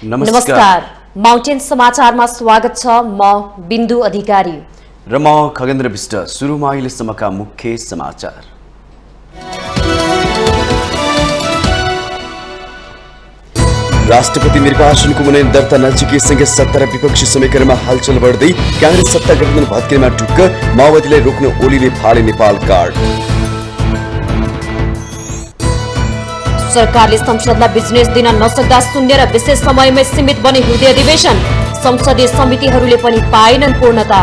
नमस्कार माउन्टेन समाचारमा स्वागत छ। म बिन्दु अधिकारी र म खगेन्द्र विष्ट। सुरुमा अहिलेसम्मका मुख्य समाचार। राष्ट्रपति निर्वाचनको मनोनयन दर्ता नजिकैसँगै सत्ता र विपक्षी समीकरणमा हलचल बढ्दै कांग्रेस सत्ता गठबन्धन भत्केमा ढुक्क, माओवादीलाई रोक्न ओलीले फाले नेपाल कार्ड। सरकारले संसदलाई बिजनेस दिन नसक्दा शून्य र विशेष समयमै सीमित बने हुँदै अधिवेशन, संसदीय समितिहरूले पनि पाएनन् पूर्णता।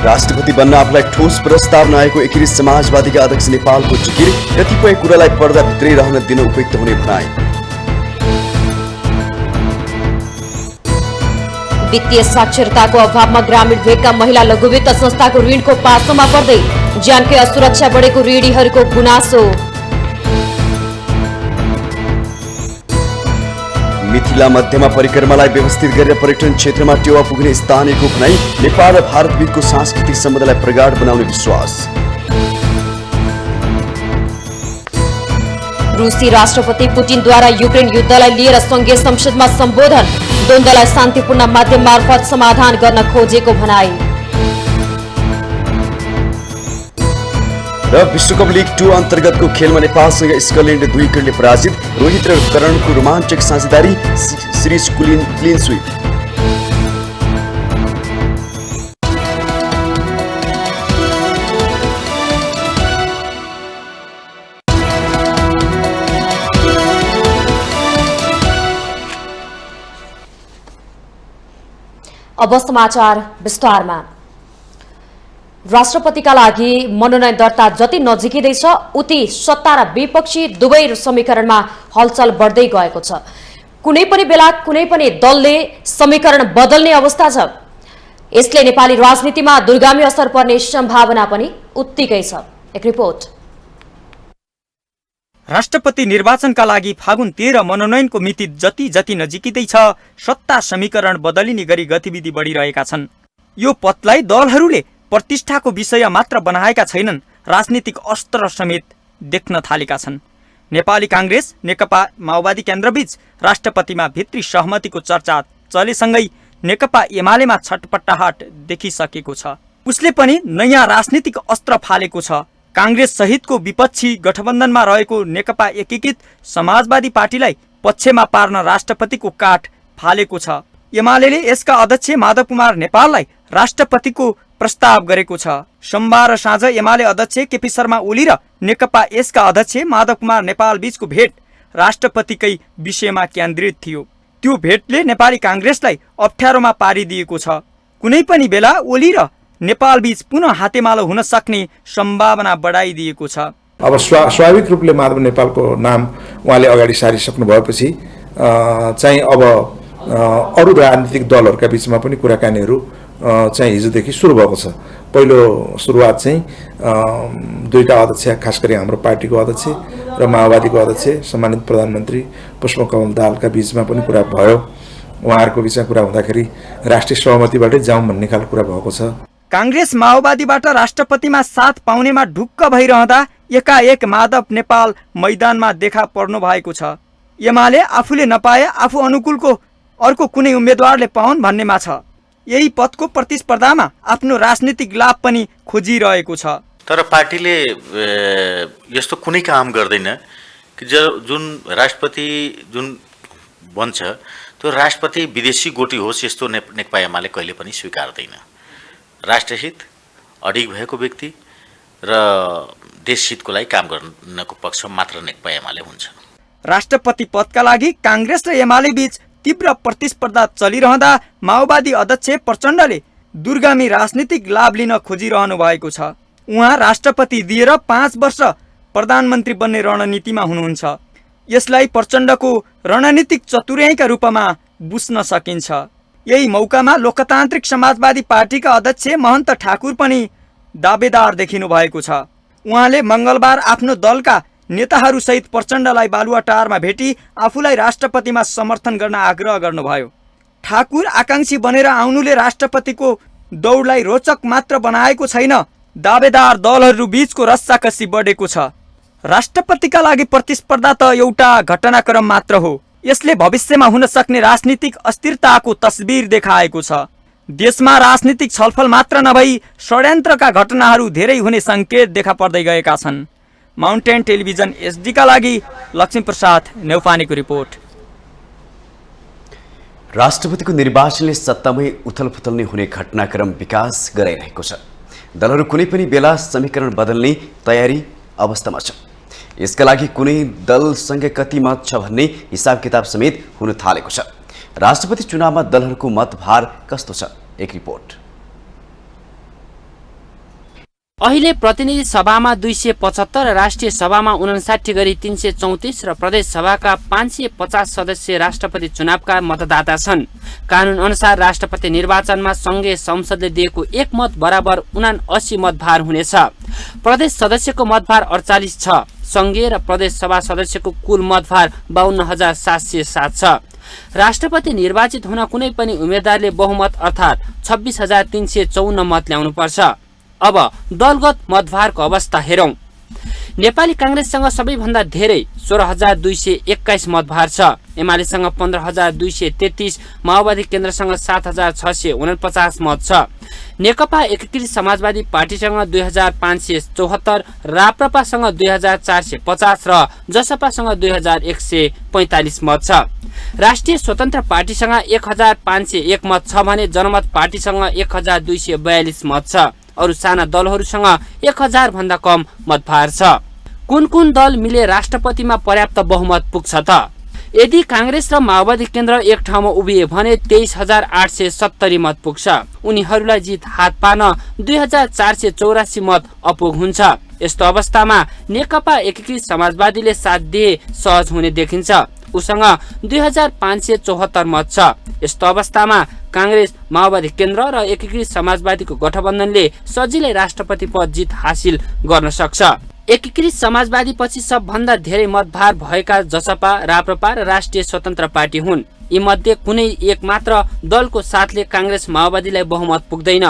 राष्ट्रपति बन्न आफूलाई ठोस प्रस्ताव नआएको एकीकृत समाजवादीका अध्यक्ष नेपालको जिकिर, कतिपय कुरालाई पर्दाभित्रै रहन दिन उपयुक्त हुने भनाई। वित्तीय साक्षरताको अभावमा ग्रामीण भेगका महिला लघुवित्त संस्थाको ऋणको पासोमा पर्दै ज्यानकै असुरक्षा बढेको ऋणीहरूको गुनासो। मिथिला मध्यमा परिक्रमालाई व्यवस्थित गरेर पर्यटन क्षेत्रमा टेवा पुग्ने स्थानीयको भनाई। नेपाल र भारत बीचको सांस्कृतिक सम्बन्धलाई प्रगाढ बनाउने विश्वास। रुसी राष्ट्रपति पुटिनद्वारा युक्रेन युद्धलाई लिएर संघीय संसदमा सम्बोधन, द्वन्द्वलाई शान्तिपूर्ण माध्यम मार्फत समाधान गर्न खोजेको भनाई। र विश्वकप लिग 2 अन्तर्गतको खेलमा नेपालसँग स्कटल्यान्ड 2 विकेटले पराजित। रोहित र करणको रोमाञ्चक साझेदारी, सिरिज क्लिन स्वीप। अब समाचार विस्तारमा। राष्ट्रपतिका लागि मनोनयन दर्ता जति नजिकिँदैछ उति सत्ता र विपक्षी दुवै समीकरणमा हलचल बढ्दै गएको छ। कुनै पनि बेला कुनै पनि दलले समीकरण बदल्ने अवस्था छ। यसले नेपाली राजनीतिमा दूरगामी असर पर्ने सम्भावना पनि उत्तिकै छ। एक रिपोर्ट। राष्ट्रपति निर्वाचनका लागि फागुन 13 मनोनयनको मिति जति नजिकिँदैछ, सत्ता समीकरण बदलिने गरी गतिविधि बढिरहेका छन्। यो पथलाई दलहरूले प्रतिष्ठाको विषय मात्र बनाएका छैनन्, राजनीतिक अस्त्र समेत देख्न थालेका छन्। नेपाली कांग्रेस नेकपा माओवादी केन्द्रबीच राष्ट्रपतिमा भित्री सहमतिको चर्चा चलेसँगै नेकपा एमालेमा छटपटाहट देखिसकेको छ। उसले पनि नयाँ राजनीतिक अस्त्र फालेको छ। कांग्रेस सहितको विपक्षी गठबन्धनमा रहेको नेकपा एकीकृत समाजवादी पार्टीलाई पक्षमा पार्न राष्ट्रपतिको काठ फालेको छ। एमालेले यसका अध्यक्ष माधव कुमार नेपाललाई राष्ट्रपतिको प्रस्ताव गरेको छ। सोमबार साँझ एमाले अध्यक्ष केपी शर्मा ओली र नेकपा यसका अध्यक्ष माधव कुमार नेपाल बीचको भेट राष्ट्रपतिकै विषयमा केन्द्रित थियो। त्यो भेटले नेपाली कांग्रेसलाई अप्ठ्यारोमा पारिदिएको छ। कुनै पनि बेला ओली र नेपाल बीच पुनः हातेमालो हुन सक्ने सम्भावना बढाइदिएको छ। अब स्वाभाविक रूपले माधव नेपालको नाम उहाँले अगाडि सारिसक्नु भएपछि चाहिँ अब अरू राजनीतिक दलहरूका बीचमा पनि कुराकानीहरू चाहिँ हिजोदेखि सुरु भएको छ। पहिलो सुरुवात चाहिँ दुईटा अध्यक्ष, खास गरी हाम्रो पार्टीको अध्यक्ष र माओवादीको अध्यक्ष सम्मानित प्रधानमन्त्री पुष्पकमल दाहालका बीचमा पनि कुरा भयो। उहाँहरूको बीचमा कुरा हुँदाखेरि राष्ट्रिय सहमतिबाटै जाउँ भन्ने खालको कुरा भएको छ। कांग्रेस माओवादीबाट राष्ट्रपतिमा साथ पाउनेमा ढुक्क भइरहँदा एकाएक माधव नेपाल मैदानमा देखा पर्नु भएको छ। एमाले आफूले नपाए आफू अनुकूलको अर्को कुनै उम्मेदवारले पाउन् भन्नेमा छ। यही पदको प्रतिस्पर्धामा आफ्नो राजनीतिक लाभ पनि खोजिरहेको छ। तर पार्टीले यस्तो कुनै काम गर्दैन कि जुन राष्ट्रपति जुन बन्छ त्यो राष्ट्रपति विदेशी गोटी होस्, यस्तो नेकपा एमाले कहिले पनि स्वीकार्दैन। राष्ट्रहित अडिग भएको व्यक्ति र देशहितको लागि काम गर्नको पक्ष मात्र नेकपा एमाले हुन्छ। राष्ट्रपति पदका लागि कांग्रेस र एमाले बीच तीव्र प्रतिस्पर्धा चलिरहँदा माओवादी अध्यक्ष प्रचण्डले दूरगामी राजनीतिक लाभ लिन खोजिरहनु भएको छ। उहाँ राष्ट्रपति दिएर 5 वर्ष प्रधानमन्त्री बन्ने रणनीतिमा हुनुहुन्छ। यसलाई प्रचण्डको रणनीतिक चतुर्याइका रूपमा बुझ्न सकिन्छ। यही मौकामा लोकतान्त्रिक समाजवादी पार्टीका अध्यक्ष महन्त ठाकुर पनि दावेदार देखिनु भएको छ। उहाँले मंगलबार आफ्नो दलका नेताहरूसहित प्रचण्डलाई बालुवाटारमा भेटी आफूलाई राष्ट्रपतिमा समर्थन गर्न आग्रह गर्नुभयो। ठाकुर आकांक्षी बनेर आउनुले राष्ट्रपतिको दौडलाई रोचक मात्र बनाएको छैन, दावेदार दलहरू बीचको रस्साकसी बढेको छ। राष्ट्रपतिका लागि प्रतिस्पर्धा त एउटा घटनाक्रम मात्र हो। यसले भविष्यमा हुन सक्ने राजनीतिक अस्थिरताको तस्बिर देखाएको छ। देशमा राजनीतिक छलफल मात्र नभई षड्यन्त्रका घटनाहरू धेरै हुने सङ्केत देखा पर्दै गएका छन्। माउन्टेन टेलिभिजन एसडीका लागि लक्ष्मीप्रसाद नेउपानेको रिपोर्ट। राष्ट्रपतिको निर्वाचनले सत्तामै उथलपुथल नै हुने घटनाक्रम विकास गराइरहेको छ। दलहरू कुनै पनि बेला समीकरण बदल्ने तयारी अवस्थामा छ। यसका लागि कुनै दलसँग कति मत छ भन्ने हिसाब किताब समेत हुन थालेको छ। राष्ट्रपति चुनावमा दलहरूको मतभार कस्तो छ, एक रिपोर्ट। अहिले प्रतिनिधि सभामा 275 र राष्ट्रिय सभामा 59 गरी 334 र प्रदेश सभाका 550 सदस्य राष्ट्रपति चुनावका मतदाता छन्। कानून अनुसार राष्ट्रपति निर्वाचनमा संघीय संसदले दिएको एक मत बराबर 79 मतभार हुनेछ। प्रदेश सदस्यको मतभार 48 छ। संघीय र प्रदेश सभा सदस्यको कुल मतभार 52,707 छ। राष्ट्रपति निर्वाचित हुन कुनै पनि उम्मेदवारले बहुमत अर्थात् 26,354 मत ल्याउनु पर्छ। अब दलगत मतभारको अवस्था हेरौं। नेपाली कांग्रेससँग सबैभन्दा धेरै 16,221 मतभार छ। एमालेसँग 15,233, माओवादी केन्द्रसँग 7,649 मत छ। नेकपा एकीकृत समाजवादी पार्टीसँग 2,574, राप्रपासँग 2,450 र जसपासँग 2,145 मत छ। राष्ट्रिय स्वतन्त्र पार्टीसँग 1,501 मत छ भने जनमत पार्टीसँग 1,242 मत छ। अरु साना दलहरूसँग 1,000 भन्दा कम मतभार छ। कुन कुन दल मिले राष्ट्रपतिमा पर्याप्त बहुमत पुग्छ त? यदि कांग्रेस र माओवादी केन्द्र एक ठाउँमा उभिए भने 23,870 मत पुग्छ। उनीहरूलाई जित हात पार्न 2,484 मत अपुग हुन्छ। यस्तो अवस्थामा नेकपा एकीकृत समाजवादीले साथ दिए सहज हुने देखिन्छ। उसँग 2,574 मत छ। यस्तो अवस्थामा कांग्रेस, माओवादी केन्द्र र एकीकृत समाजवादीको गठबन्धनले सजिलै राष्ट्रपति पद जित हासिल गर्न सक्छ। एकीकृत समाजवादी पछि सबभन्दा धेरै मतभार भएका जसपा, राप्रपा र राष्ट्रिय स्वतन्त्र पार्टी हुन्। यी मध्ये कुनै एक मात्र दलको साथले कांग्रेस माओवादीलाई बहुमत पुग्दैन।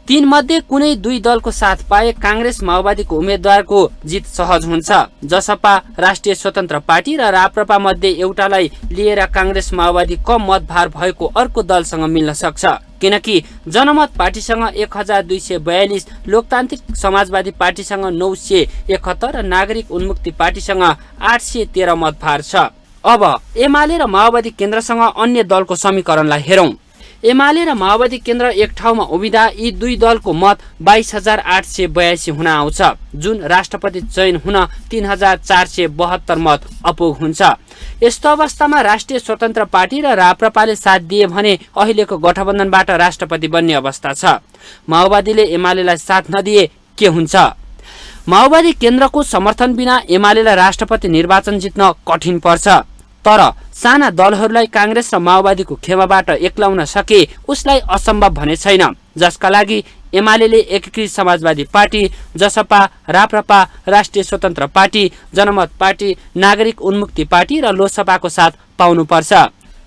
तीन मध्ये कुनै दुई दलको साथ पाए कांग्रेस माओवादीको उम्मेद्वारको जित सहज हुन्छ। जसपा, राष्ट्रिय स्वतन्त्र पार्टी र राप्रपा मध्ये एउटालाई लिएर कांग्रेस माओवादी कम मतभार भएको अर्को दलसँग मिल्न सक्छ। किनकि जनमत पार्टीसँग 1,242, लोकतान्त्रिक समाजवादी पार्टीसँग 971 र नागरिक उन्मुक्ति पार्टीसँग 813 मतभार छ। अब एमाले र माओवादी केन्द्रसँग अन्य दलको समीकरणलाई हेरौं। एमाले र माओवादी केन्द्र एक ठाउँमा उभिँदा यी दुई दलको मत 22,882 हुन आउँछ, जुन राष्ट्रपति चयन हुन 3,472 मत अपुग हुन्छ। यस्तो अवस्थामा राष्ट्रिय स्वतन्त्र पार्टी र राप्रपाले साथ दिए भने अहिलेको गठबन्धनबाट राष्ट्रपति बन्ने अवस्था छ। माओवादीले एमालेलाई साथ नदिए के हुन्छ? माओवादी केन्द्रको समर्थन बिना एमालेलाई राष्ट्रपति निर्वाचन जित्न कठिन पर्छ। तर साना दलहरूलाई कांग्रेस र माओवादीको खेमाबाट एक्लाउन सके उसलाई असम्भव भने छैन, जसका लागि एमालेले एकीकृत समाजवादी पार्टी, जसपा, राप्रपा, राष्ट्रिय स्वतन्त्र पार्टी, जनमत पार्टी, नागरिक उन्मुक्ति पार्टी र लोकसभाको साथ पाउनुपर्छ।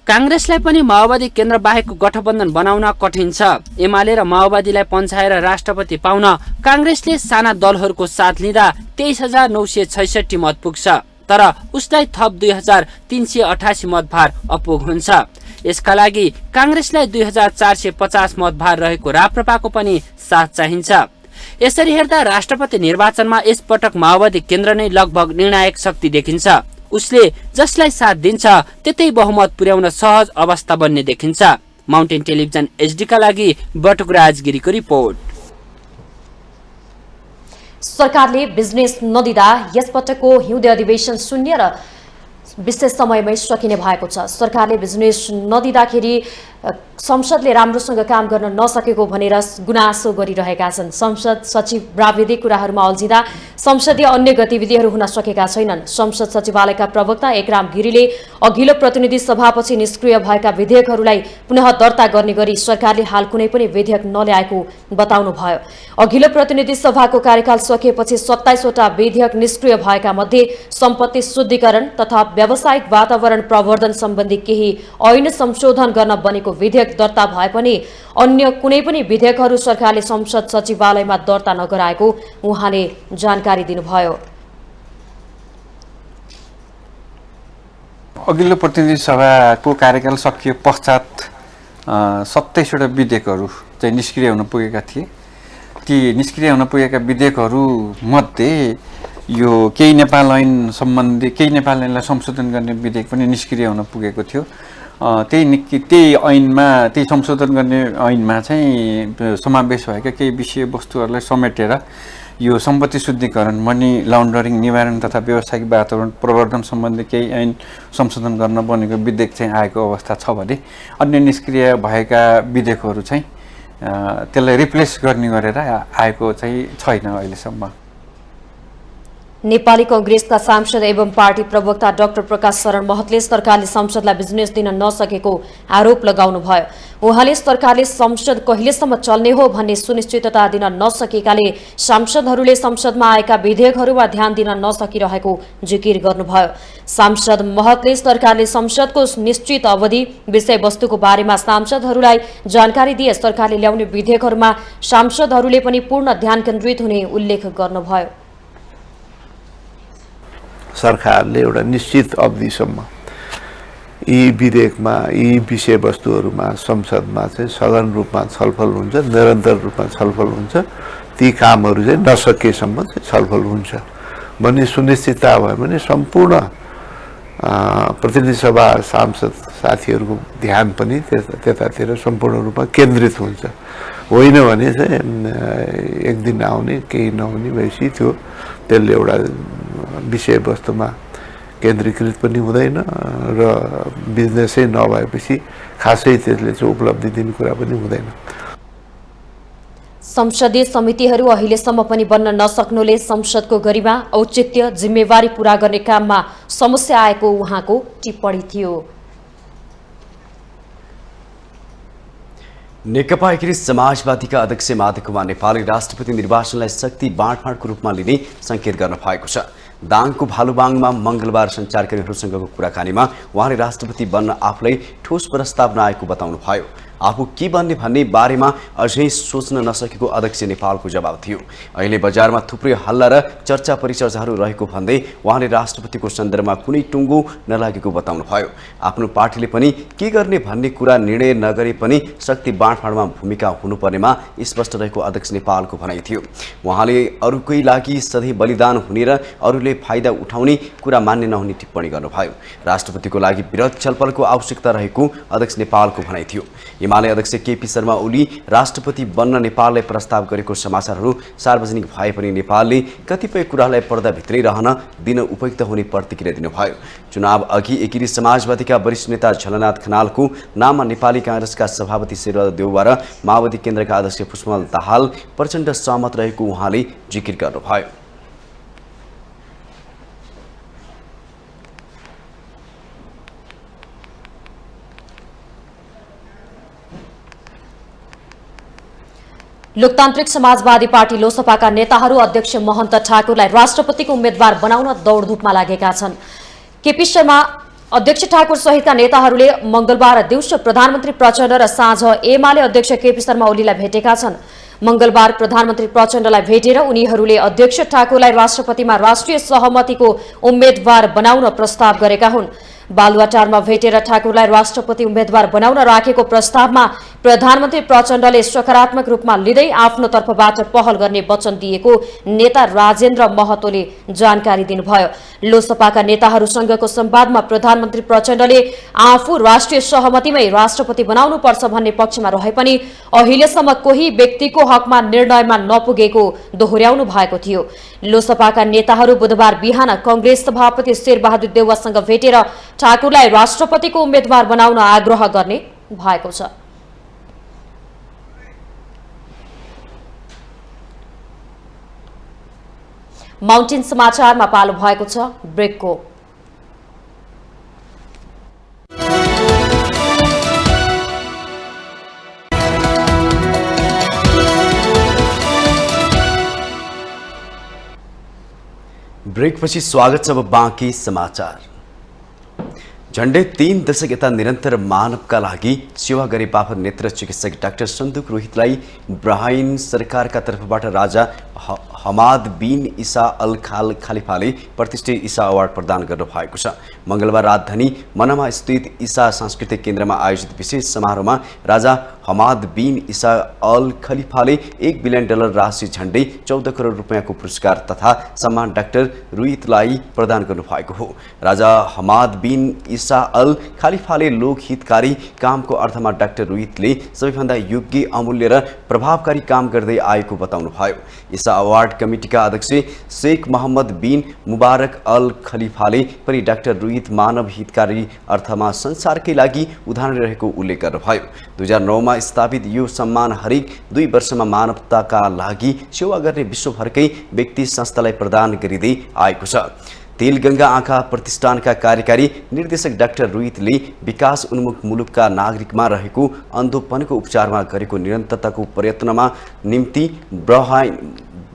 कांग्रेसलाई पनि माओवादी केन्द्र बाहेकको गठबन्धन बनाउन कठिन छ। एमाले र माओवादीलाई पन्छाएर राष्ट्रपति पाउन कांग्रेसले साना दलहरूको साथ लिँदा 23,966 मत पुग्छ, तर उसलाई थप 2,388 मतभार अपुग हुन्छ। यसका लागि कांग्रेसलाई 2,450 मतभार रहेको राप्रपाको पनि साथ चाहिन्छ। यसरी हेर्दा राष्ट्रपति निर्वाचनमा यसपटक माओवादी केन्द्र नै लगभग निर्णायक शक्ति देखिन्छ। उसले जसलाई साथ दिन्छ त्यतै बहुमत पुर्याउन सहज अवस्था बन्ने देखिन्छ। माउन्टेन टेलिभिजन एचडीका लागि बटुकराज गिरीको रिपोर्ट। सरकारले बिजनेस नदिँदा यसपटकको हिउँदे अधिवेशन शून्य र विशेष समयमै सकिने भएको छ। सरकारले बिजनेस नदिँदाखेरि संसदले राम्रोसँग काम गर्न नसकेको भनेर गुनासो गरिरहेका छन्। संसद सचिव प्राविधिक कुराहरूमा अल्झिँदा संसदीय अन्य गतिविधिहरू हुन सकेका छैनन्। संसद सचिवालयका प्रवक्ता एकराम गिरीले अघिल्लो प्रतिनिधि सभापछि निष्क्रिय भएका विधेयकहरूलाई पुनः दर्ता गर्ने गरी सरकारले हाल कुनै पनि विधेयक नल्याएको बताउनुभयो। अघिल्लो प्रतिनिधि सभाको कार्यकाल सकिएपछि 27 वटा विधेयक निष्क्रिय भएका मध्ये सम्पत्ति शुद्धिकरण तथा व्यावसायिक वातावरण प्रवर्धन सम्बन्धी केही ऐन संशोधन गर्न बनेको विधेयक दर्ता भए पनि अन्य कुनै पनि विधेयकहरू सरकारले संसद सचिवालयमा दर्ता नगराएको उहाँले जानकारी दिनुभयो। अघिल्लो प्रतिनिधि सभाको कार्यकाल सकिए पश्चात 27वटा विधेयकहरू चाहिँ निष्क्रिय हुन पुगेका थिए। ती निष्क्रिय हुन पुगेका विधेयकहरू मध्ये यो केही नेपाल ऐन सम्बन्धी केही नेपाल ऐनलाई संशोधन गर्ने विधेयक पनि निष्क्रिय हुन पुगेको थियो। त्यही ऐनमा त्यही संशोधन गर्ने ऐनमा चाहिँ समावेश भएका केही विषयवस्तुहरूलाई समेटेर यो सम्पत्ति शुद्धिकरण, मनी लाउन्डरिङ निवारण तथा व्यावसायिक वातावरण प्रवर्धन सम्बन्धी केही ऐन संशोधन गर्न बनेको विधेयक चाहिँ आएको अवस्था छ भने अन्य निष्क्रिय भएका विधेयकहरू चाहिँ त्यसलाई रिप्लेस गर्ने गरेर आएको चाहिँ छैन अहिलेसम्म। नेपाली कांग्रेसका सांसद एवं पार्टी प्रवक्ता डाक्टर प्रकाश शरण महतले सरकारले संसदलाई बिजनेस दिन नसकेको आरोप लगाउनुभयो। उहाँले सरकारले संसद कहिलेसम्म चल्ने हो भन्ने सुनिश्चितता दिन नसकेकाले सांसदहरूले संसदमा आएका विधेयकहरूमा ध्यान दिन नसकिरहेको जिकिर गर्नुभयो। सांसद महतले सरकारले संसदको निश्चित अवधि विषयवस्तुको बारेमा सांसदहरूलाई जानकारी दिए सरकारले ल्याउने विधेयकहरूमा सांसदहरूले पनि पूर्ण ध्यान केन्द्रित हुने उल्लेख गर्नुभयो। सरकारले एउटा निश्चित अवधिसम्म यी विधेयकमा यी विषयवस्तुहरूमा संसदमा चाहिँ सघन रूपमा छलफल हुन्छ, निरन्तर रूपमा छलफल हुन्छ, ती कामहरू चाहिँ नसकेसम्म चाहिँ छलफल हुन्छ भन्ने सुनिश्चितता भयो भने सम्पूर्ण प्रतिनिधि सभा सांसद साथीहरूको ध्यान पनि त्यतातिर सम्पूर्ण रूपमा केन्द्रित हुन्छ। होइन भने चाहिँ एक दिन आउने केही नहुने भएपछि त्यो त्यसले एउटा विषयवस्तुमा केन्द्रीकृत पनि हुँदैन र बिजनेसै नभएपछि खासै त्यसले चाहिँ उपलब्धि दिने कुरा पनि हुँदैन। संसदीय समितिहरू अहिलेसम्म पनि बन्न नसक्नुले संसदको गरिमा, औचित्य, जिम्मेवारी पूरा गर्ने काममा समस्या आएको उहाँको टिप्पणी थियो। नेकपा एकीकृत समाजवादीका अध्यक्ष माधव कुमार नेपालले राष्ट्रपति निर्वाचनलाई शक्ति बाँडफाँडको रूपमा लिने संकेत गर्न भएको छ। दाङको भालुबाङमा मंगलबार सञ्चारकर्मीहरूसँगको कुराकानीमा उहाँले राष्ट्रपति बन्न आफूलाई ठोस प्रस्ताव नआएको बताउनुभयो। आफू के बन्ने भन्ने बारेमा अझै सोच्न नसकेको अध्यक्ष नेपालको जवाब थियो। अहिले बजारमा थुप्रै हल्ला र चर्चा परिचर्चाहरू रहेको भन्दै उहाँले राष्ट्रपतिको सन्दर्भमा कुनै टुङ्गो नलागेको बताउनुभयो। आफ्नो पार्टीले पनि के गर्ने भन्ने कुरा निर्णय नगरे पनि शक्ति बाँडफाँडमा भूमिका हुनुपर्नेमा स्पष्ट रहेको अध्यक्ष नेपालको भनाइ थियो। उहाँले अरूकै लागि सधैँ बलिदान हुने र अरूले फाइदा उठाउने कुरा मान्ने नहुने टिप्पणी गर्नुभयो। राष्ट्रपतिको लागि वृहत छलफलको आवश्यकता रहेको अध्यक्ष नेपालको भनाइ थियो। एमाले अध्यक्ष केपी शर्मा ओली राष्ट्रपति बन्न नेपाललाई प्रस्ताव गरेको समाचारहरू सार्वजनिक भए पनि नेपालले कतिपय कुरालाई पर्दाभित्रै रहन दिन उपयुक्त हुने प्रतिक्रिया दिनुभयो। चुनाव अघि एकीकृत समाजवादीका वरिष्ठ नेता झलनाथ खनालको नाममा नेपाली कांग्रेसका सभापति शेरबहादुर देउवा र माओवादी केन्द्रका अध्यक्ष पुष्पकमल दाहाल प्रचण्ड सहमत रहेको उहाँले जिकिर गर्नुभयो। लोकतान्त्रिक समाजवादी पार्टी लोसपाका नेताहरू अध्यक्ष महन्त ठाकुरलाई राष्ट्रपतिको उम्मेद्वार बनाउन दौडधुपमा लागेका छन्। केपी शर्मा अध्यक्ष ठाकुर सहितका नेताहरूले मंगलबार दिउँसो प्रधानमन्त्री प्रचण्ड र साँझ एमाले अध्यक्ष केपी शर्मा ओलीलाई भेटेका छन्। मंगलबार प्रधानमन्त्री प्रचण्डलाई भेटेर उनीहरूले अध्यक्ष ठाकुरलाई राष्ट्रपतिमा राष्ट्रिय सहमतिको उम्मेद्वार बनाउन प्रस्ताव गरेका हुन्। बालुवाटारमा भेटेर ठाकुरलाई राष्ट्रपति उम्मेद्वार बनाउन राखेको प्रस्तावमा प्रधानमन्त्री प्रचण्डले सकारात्मक रूपमा लिँदै आफ्नो तर्फबाट पहल गर्ने वचन दिएको नेता राजेन्द्र महतोले जानकारी दिनुभयो। लोसपाका नेताहरूसँगको संवादमा प्रधानमन्त्री प्रचण्डले आफू राष्ट्रिय सहमतिमै राष्ट्रपति बनाउनुपर्छ भन्ने पक्षमा रहे पनि अहिलेसम्म कोही व्यक्तिको हकमा निर्णयमा नपुगेको दोहोर्याउनु भएको थियो। लोसपाका नेताहरू बुधबार बिहान कांग्रेस सभापति शेरबहादुर देउवासँग भेटेर ठाकुरलाई राष्ट्रपतिको उम्मेद्वार बनाउन आग्रह गर्ने भएको छ। माउन्टेन समाचारमा पालो भएको छ ब्रेकको। ब्रेकपछि स्वागत छ। अब बाँकी समाचार। झण्डै 3 दशक यता निरन्तर मानवका लागि सेवा गरे बापत नेत्र चिकित्सक डाक्टर सन्दुक रोहितलाई ब्राइन सरकारका तर्फबाट राजा हमाद बिन इसा अल खालिफाले प्रतिष्ठित इसा अवार्ड प्रदान गर्नुभएको छ। मङ्गलबार राजधानी मनामा स्थित इसा सांस्कृतिक केन्द्रमा आयोजित विशेष समारोहमा राजा हमाद बिन इसा अल खलिफाले $1 बिलियन राशि झण्डै 14 करोड रुपियाँको पुरस्कार तथा सम्मान डाक्टर रुइतलाई प्रदान गर्नुभएको हो। राजा हमाद बिन इसा अल खलिफाले लोकहितकारी कामको अर्थमा डाक्टर रुइतले सबैभन्दा योग्य, अमूल्य र प्रभावकारी काम गर्दै आएको बताउनुभयो। इसा अवार्ड कमिटीका अध्यक्ष शेख मोहम्मद बिन मुबारक अल खलिफाले पनि डाक्टर रुइत मानव हितकारी अर्थमा संसारकै लागि उदाहरण रहेको उल्लेख गर्नुभयो। 2009 मा स्थापित यो सम्मान हरेक 2 वर्षमा मानवताका लागि सेवा गर्ने विश्वभरकै व्यक्ति संस्थालाई प्रदान गरिँदै आएको छ। तेलगङ्गा आँखा प्रतिष्ठानका कार्यकारी निर्देशक डाक्टर रुइतले विकास उन्मुख मुलुकका नागरिकमा रहेको अन्धोपनको उपचारमा गरेको निरन्तरताको प्रयत्नमा निम्ति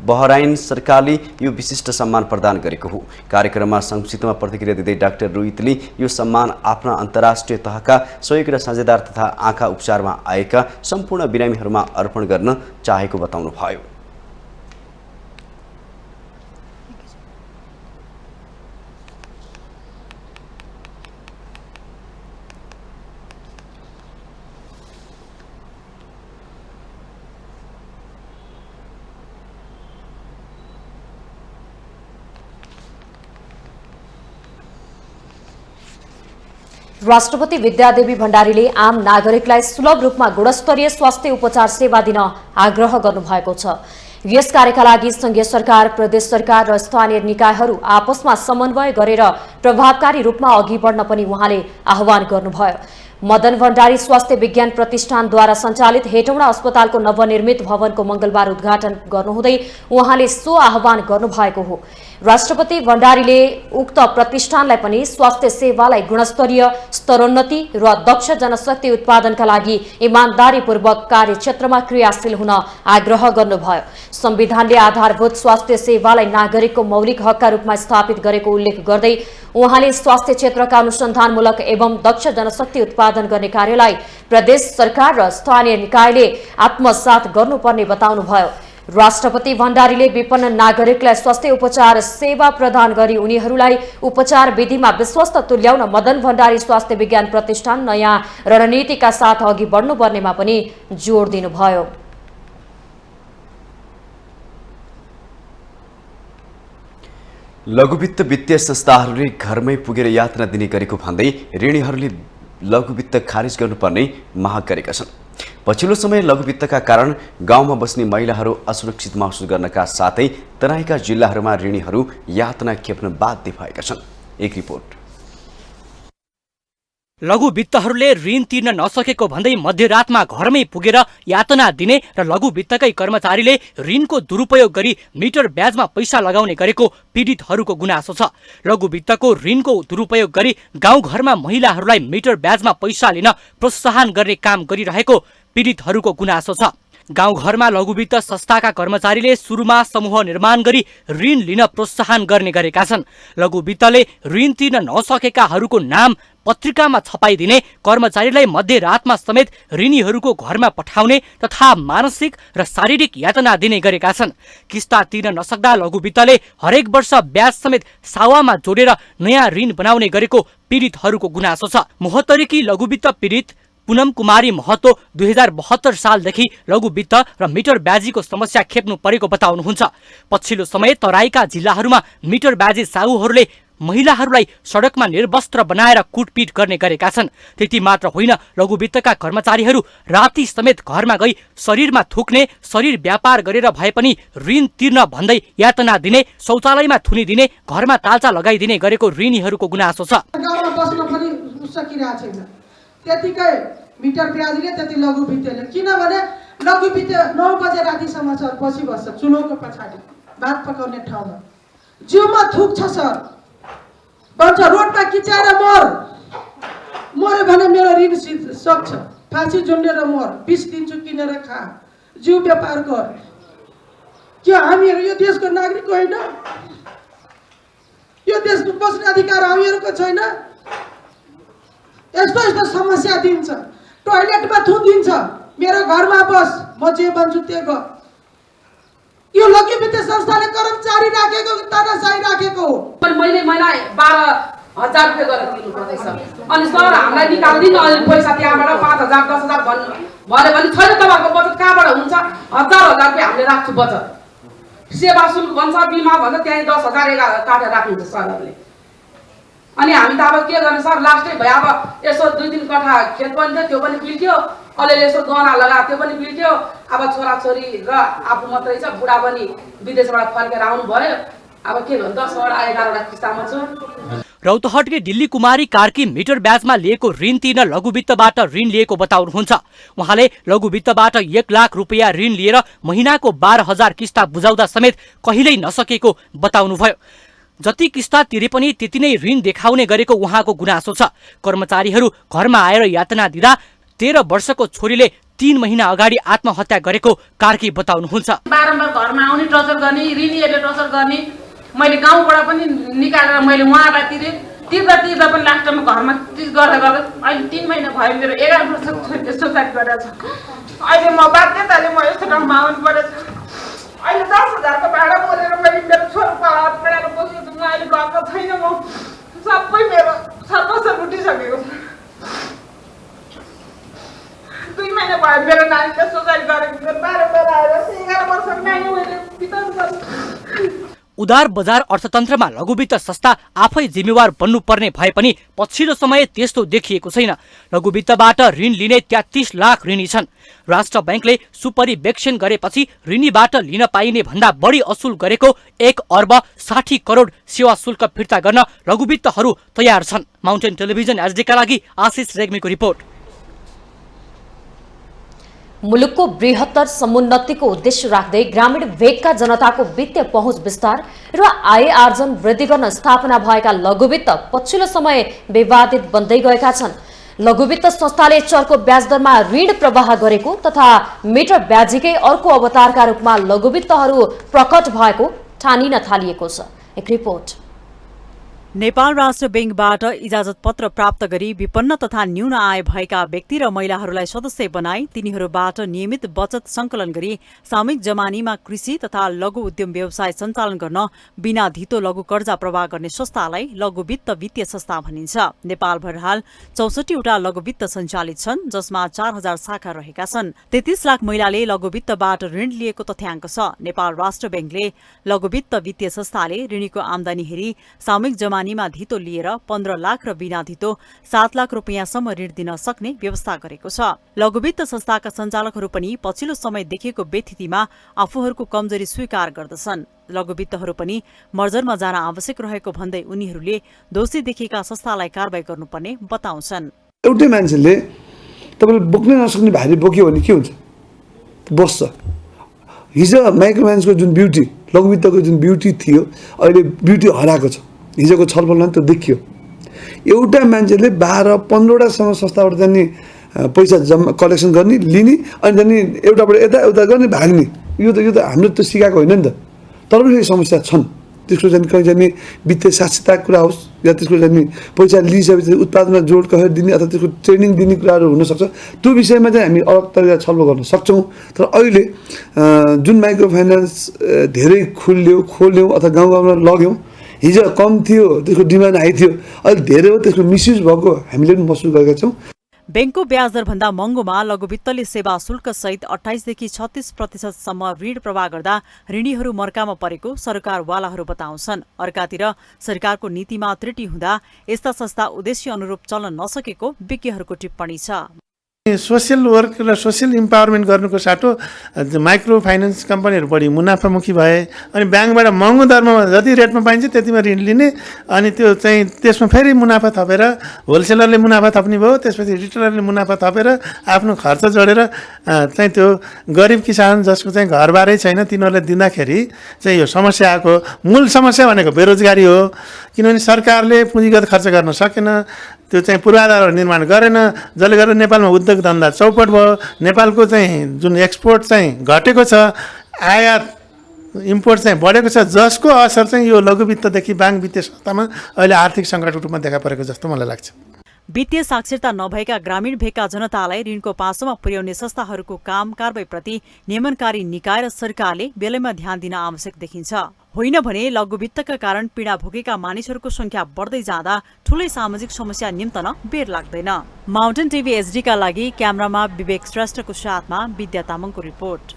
बहराइन सरकारले यो विशिष्ट सम्मान प्रदान गरेको हो। कार्यक्रममा संक्षिप्तमा प्रतिक्रिया दिँदै डाक्टर रुइतले यो सम्मान आफ्ना अन्तर्राष्ट्रिय तहका सहयोग र साझेदार तथा आँखा उपचारमा आएका सम्पूर्ण बिरामीहरूमा अर्पण गर्न चाहेको बताउनुभयो। राष्ट्रपति विद्यादेवी भण्डारीले आम नागरिकलाई सुलभ रूपमा गुणस्तरीय स्वास्थ्य उपचार सेवा दिन आग्रह गर्नुभएको छ। यस कार्यका लागि संघीय सरकार, प्रदेश सरकार र स्थानीय निकायहरू आपसमा समन्वय गरेर प्रभावकारी रूपमा अघि बढ्न पनि उहाँले आह्वान गर्नुभयो। मदन भण्डारी स्वास्थ्य विज्ञान प्रतिष्ठानद्वारा सञ्चालित हेटौँडा अस्पतालको नवनिर्मित भवनको मंगलबार उद्घाटन गर्नुहुँदै उहाँले सो आह्वान गर्नुभएको हो। राष्ट्रपति भण्डारीले उक्त प्रतिष्ठानलाई पनि स्वास्थ्य सेवालाई गुणस्तरीय, स्तरोन्नति र दक्ष जनशक्ति उत्पादनका लागि इमानदारीपूर्वक कार्यक्षेत्रमा क्रियाशील हुन आग्रह गर्नुभयो। संविधानले आधारभूत स्वास्थ्य सेवालाई नागरिकको मौलिक हकका रूपमा स्थापित गरेको उल्लेख गर्दै उहाँले स्वास्थ्य क्षेत्रका अनुसन्धानमूलक एवं दक्ष जनशक्ति उत्पादन गर्ने कार्यलाई प्रदेश सरकार र स्थानीय निकायले आत्मसात गर्नुपर्ने बताउनुभयो। राष्ट्रपति भण्डारीले विपन्न नागरिकलाई स्वास्थ्य उपचार सेवा प्रदान गरी उनीहरूलाई उपचार विधिमा विश्वस्त तुल्याउन मदन भण्डारी स्वास्थ्य विज्ञान प्रतिष्ठान नयाँ रणनीतिका साथ अघि बढ्नुपर्नेमा पनि जोड दिनुभयो। लघुवित्त वित्तीय संस्थाहरूले घरमै पुगेर यातना दिने गरेको भन्दै ऋणीहरूले लघुवित्त खारिज गर्नुपर्ने माग गरेका छन्। पछिल्लो समय लघुवित्तका कारण गाउँमा बस्ने महिलाहरू असुरक्षित महसुस गर्नका साथै तराईका जिल्लाहरूमा ऋणीहरू यातना खेप्न बाध्य भएका छन्। एक रिपोर्ट। लघुवित्तहरूले ऋण तिर्न नसकेको भन्दै मध्यरातमा घरमै पुगेर यातना दिने र लघुवित्तकै कर्मचारीले ऋणको दुरुपयोग गरी मिटर ब्याजमा पैसा लगाउने गरेको पीडितहरूको गुनासो छ। लघुवित्तको ऋणको दुरुपयोग गरी गाउँघरमा महिलाहरूलाई मिटर ब्याजमा पैसा लिन प्रोत्साहन गर्ने काम गरिरहेको पीडितहरूको गुनासो छ। गाउँघरमा लघुवित्त संस्थाका कर्मचारीले सुरुमा समूह निर्माण गरी ऋण लिन प्रोत्साहन गर्ने गरेका छन्। लघुवित्तले ऋण तिर्न नसकेकाहरूको नाम पत्रिकामा छपाइदिने, कर्मचारीलाई मध्यरातमा समेत ऋणीहरूको घरमा पठाउने तथा मानसिक र शारीरिक यातना दिने गरेका छन्। किस्ता तिर्न नसक्दा लघुवित्तले हरेक वर्ष ब्याज समेत सावामा जोडेर नयाँ ऋण बनाउने गरेको पीडितहरूको गुनासो छ। मोहतरीकी लघुवित्त पीडित पुनम कुमारी महतो 2072 सालदेखि लघुवित्त र मिटर ब्याजीको समस्या खेप्नु परेको बताउनुहुन्छ। पछिल्लो समय तराईका जिल्लाहरूमा मिटर ब्याजी साहुहरूले महिलाहरूलाई सडकमा निर्वस्त्र बनाएर कुटपिट गर्ने गरेका छन्। त्यति मात्र होइन, लघुवित्तका कर्मचारीहरू राति समेत घरमा गई शरीरमा थुक्ने, शरीर व्यापार गरेर भए पनि ऋण तिर्न भन्दै यातना दिने, शौचालयमा थुनिदिने, घरमा ताल्चा लगाइदिने गरेको ऋणीहरूको गुनासो छ। त्यतिकै मिटर ब्याजले त्यति लघुवित्तले, किनभने लघुवित्त 9 बजे रातिसम्म सर बसिबस्छ चुलोको पछाडि भात पकाउने ठाउँमा। जिउमा थुक छ सर, भन्छ रोडमा किचाएर मर भने मेरो ऋण सक्छ, फाँसी झुन्डेर मर, 20 दिन्छु किनेर खा, जिउ व्यापार गर। के हामीहरू यो देशको नागरिक होइन? यो देशको बस्ने अधिकार हामीहरूको छैन? यस्तो यस्तो समस्या दिन्छ, टोयलेटमा थुनिदिन्छ, मेरो घरमा बस, म जे भन्छु त्यो गर। यो लघुवित्त संस्थाले कर्मचारी राखेको तानाशाही राखेको हो। मैले महिना 12,000 रुपियाँ गरेर दिनु पर्दैछ अनि सर हामीलाई निकाल्दिनु अहिले पैसा त्यहाँबाट 5,000 10,000 भन्नु भन्यो भने छैन तपाईँको बचत कहाँबाट हुन्छ 1,000 रुपियाँ हामीले राख्छु बचत सेवा शुल्क भन्छ बिमा भन्छ त्यहाँ 10,000 काटेर राख्नुहुन्छ सरहरूले अनि हामी त अब के गर्ने सर लास्टै भयो अब यसो 2-3 कठा खेत पनि थियो त्यो पनि पिल्ट्यो अलिअलि यसो गहना लगा त्यो पनि पिल्ट्यो अब छोराछोरी र आफू मात्रै छ बुढा पनि विदेशबाट फर्केर आउनु भयो अब के भन्नु 10वटा 11वटा किस्तामा छु। रौतहटकी दिल्ली कुमारी कार्की मिटर ब्याजमा लिएको ऋण तिर्न लघुवित्तबाट ऋण लिएको बताउनुहुन्छ। उहाँले लघुवित्तबाट 1 लाख रुपियाँ ऋण लिएर महिनाको 12,000 किस्ता बुझाउँदा समेत कहिल्यै नसकेको बताउनुभयो। जति किस्ता तिरे पनि त्यति नै ऋण देखाउने गरेको उहाँको गुनासो छ। कर्मचारीहरू घरमा आएर यातना दिँदा 13 वर्षको छोरीले 3 महिना अगाडि आत्महत्या गरेको कार्की बताउनुहुन्छ। बारम्बार घरमा आउने टर्चर गर्ने ऋणीहरूले टर्चर गर्ने मैले गाउँबाट पनि निकालेर मैले उहाँलाई तिर्दा पनि लास्टमा घरमा गरेर अहिले 3 महिना भयो मेरो 11 वर्षको छोरीले सुसाइड गरेको छ। अहिले म बाध्यताले म यस्तो ठाउँमा आउनु परेछ। अहिले 10,000 को भाडा बोलेर मैले मेरो छोरो पढाएर बसेको छु। म अहिले घरमा छैन म सबै मेरो सर्वस्व लुटिसकेको छ। 2 महिना भयो मेरो नानीले सुसाइड गरेको बारम्बार आएर 11 वर्षको नानी मैले बिताउनु पर्छ। उदार बजार अर्थतन्त्रमा लघुवित्त संस्था आफै जिम्मेवार बन्नुपर्ने भए पनि पछिल्लो समय त्यस्तो देखिएको छैन। लघुवित्तबाट ऋण लिने 33 लाख ऋणी छन्। राष्ट्र बैंकले सुपरिवेक्षण गरेपछि ऋणीबाट लिन पाइने भन्दा बढी असुल गरेको 1 अर्ब 60 करोड सेवा शुल्क फिर्ता गर्न लघुवित्तहरू तयार छन्। माउन्टेन टेलिभिजन एचडीका लागि आशिष रेग्मीको रिपोर्ट। मुलुकको बृहत्तर समुन्नतिको उद्देश्य राख्दै ग्रामीण भेगका जनताको वित्तीय पहुँच विस्तार र आय आर्जन वृद्धि गर्न स्थापना भएका लघुवित्त पछिल्लो समय विवादित बन्दै गएका छन्। लघुवित्त संस्थाले चर्को ब्याज दरमा ऋण प्रवाह गरेको तथा मिटर ब्याजीकै अर्को अवतारका रूपमा लघुवित्तहरू प्रकट भएको ठानिन थालिएको छ। एक रिपोर्ट। नेपाल राष्ट्र बैंकबाट इजाजत पत्र प्राप्त गरी विपन्न तथा न्यून आय भएका व्यक्ति र महिलाहरूलाई सदस्य बनाई तिनीहरूबाट नियमित बचत संकलन गरी सामूहिक जमानीमा कृषि तथा लघु उद्यम व्यवसाय सञ्चालन गर्न बिना धितो लघु कर्जा प्रवाह गर्ने संस्थालाई लघुवित्त वित्तीय संस्था भनिन्छ। नेपालभर हाल 64 वटा लघुवित्त सञ्चालित छन् जसमा 4,000 शाखा रहेका छन्। 33 लाख महिलाले लघुवित्तबाट ऋण लिएको तथ्याङ्क छ। नेपाल राष्ट्र बैंकले लघुवित्त वित्तीय संस्थाले ऋणीको आमदानी हेरी सामूहिक जमानी मा धितो लिएर 15 लाख र बिना धितो 7 लाख रुपियाँसम्म ऋण दिन सक्ने व्यवस्था गरेको छ। लघुवित्त संस्थाका सञ्चालकहरू पनि पछिल्लो समय देखिएको व्यथितिमा आफूहरूको कमजोरी स्वीकार गर्दछन्। लघुवित्तहरू पनि मर्जरमा जान आवश्यक रहेको भन्दै उनीहरूले दोषी देखेका संस्थालाई कारबाही गर्नुपर्ने बताउँछन्। एउटै मान्छेले तपाईले बोक्न नसक्ने भारी बोक्यो भने के हुन्छ? बस्छ। हिजो माइक्रो फाइनान्सको जुन ब्युटी लघुवित्तको जुन ब्युटी थियो अहिले ब्युटी हराएको छ। हिजोको छलफलमा त्यो देखियो। एउटा मान्छेले 12-15 वटासम्म संस्थाबाट जाने पैसा जम्मा कलेक्सन गर्ने लिने अनि जाने एउटाबाट यता गर्ने भाग्ने यो त हाम्रो त सिकाएको होइन नि त। तर पनि समस्या छन्। त्यसको जाने कहीँ जाने वित्तीय साक्षरताको कुरा होस् या त्यसको जाने पैसा लिइसकेपछि उत्पादनमा जोड कसरी दिने अथवा त्यसको ट्रेनिङ दिने कुराहरू हुनसक्छ। त्यो विषयमा चाहिँ हामी अलग तरिका छलफल गर्न सक्छौँ। तर अहिले जुन माइक्रो फाइनान्स धेरै खोल्यौँ अथवा गाउँ गाउँमा लग्यौँ हिजो कम थियो त्यसको डिमान्ड हाई थियो अहिले धेरै हो त्यसको मिसयुज भएको हामीले पनि महसुस गरेका छौँ। बैंकको ब्याज दर भन्दा महँगोमा लघुवित्तले सेवा शुल्क सहित 28 देखि 36% सम्म ऋण प्रवाह गर्दा ऋणीहरू मर्कामा परेको सरकारवालाहरू बताउँछन्। अर्कातिर सरकारको नीतिमा त्रुटि हुँदा यस्ता संस्था उद्देश्य अनुरूप चल्न नसकेको विज्ञहरूको टिप्पणी छ। सोसियल वर्क र सोसियल इम्पावरमेन्ट गर्नुको साटो माइक्रो फाइनान्स कम्पनीहरू बढी मुनाफामुखी भए अनि ब्याङ्कबाट महँगो दरमा जति रेटमा पाइन्छ त्यतिमा ऋण लिने अनि त्यो चाहिँ त्यसमा फेरि मुनाफा थपेर होलसेलरले मुनाफा थप्ने भयो। त्यसपछि रिटेलरले मुनाफा थपेर आफ्नो खर्च जोडेर चाहिँ त्यो गरिब किसान जसको चाहिँ घरबारै छैन तिनीहरूलाई दिँदाखेरि चाहिँ यो समस्या आएको। मूल समस्या भनेको बेरोजगारी हो किनभने सरकारले पुँजीगत खर्च गर्न सकेन। त्यो चाहिँ पूर्वाधारहरू निर्माण गरेन जसले गर्दा नेपालमा उद्योग धन्दा चौपट भयो। नेपालको चाहिँ जुन एक्सपोर्ट चाहिँ घटेको छ आयात इम्पोर्ट चाहिँ बढेको छ जसको असर चाहिँ यो लघुवित्तदेखि ब्याङ्क वित्तीय संस्थामा अहिले आर्थिक सङ्कटको रूपमा देखा परेको जस्तो मलाई लाग्छ। वित्तीय साक्षरता नभएका ग्रामीण भेगका जनतालाई ऋणको पासोमा पुर्याउने संस्थाहरूको काम कारबाहीप्रति नियमनकारी निकाय र सरकारले बेलैमा ध्यान दिन आवश्यक देखिन्छ। होइन भने लघुवित्तका कारण पीडा भोगेका मानिसहरूको संख्या बढ्दै जाँदा ठूलै सामाजिक समस्या निम्तन बेर लाग्दैन। माउन्टेन टिभी एचडीका लागि क्यामेरामा विवेक श्रेष्ठको साथमा विद्या तामाङको रिपोर्ट।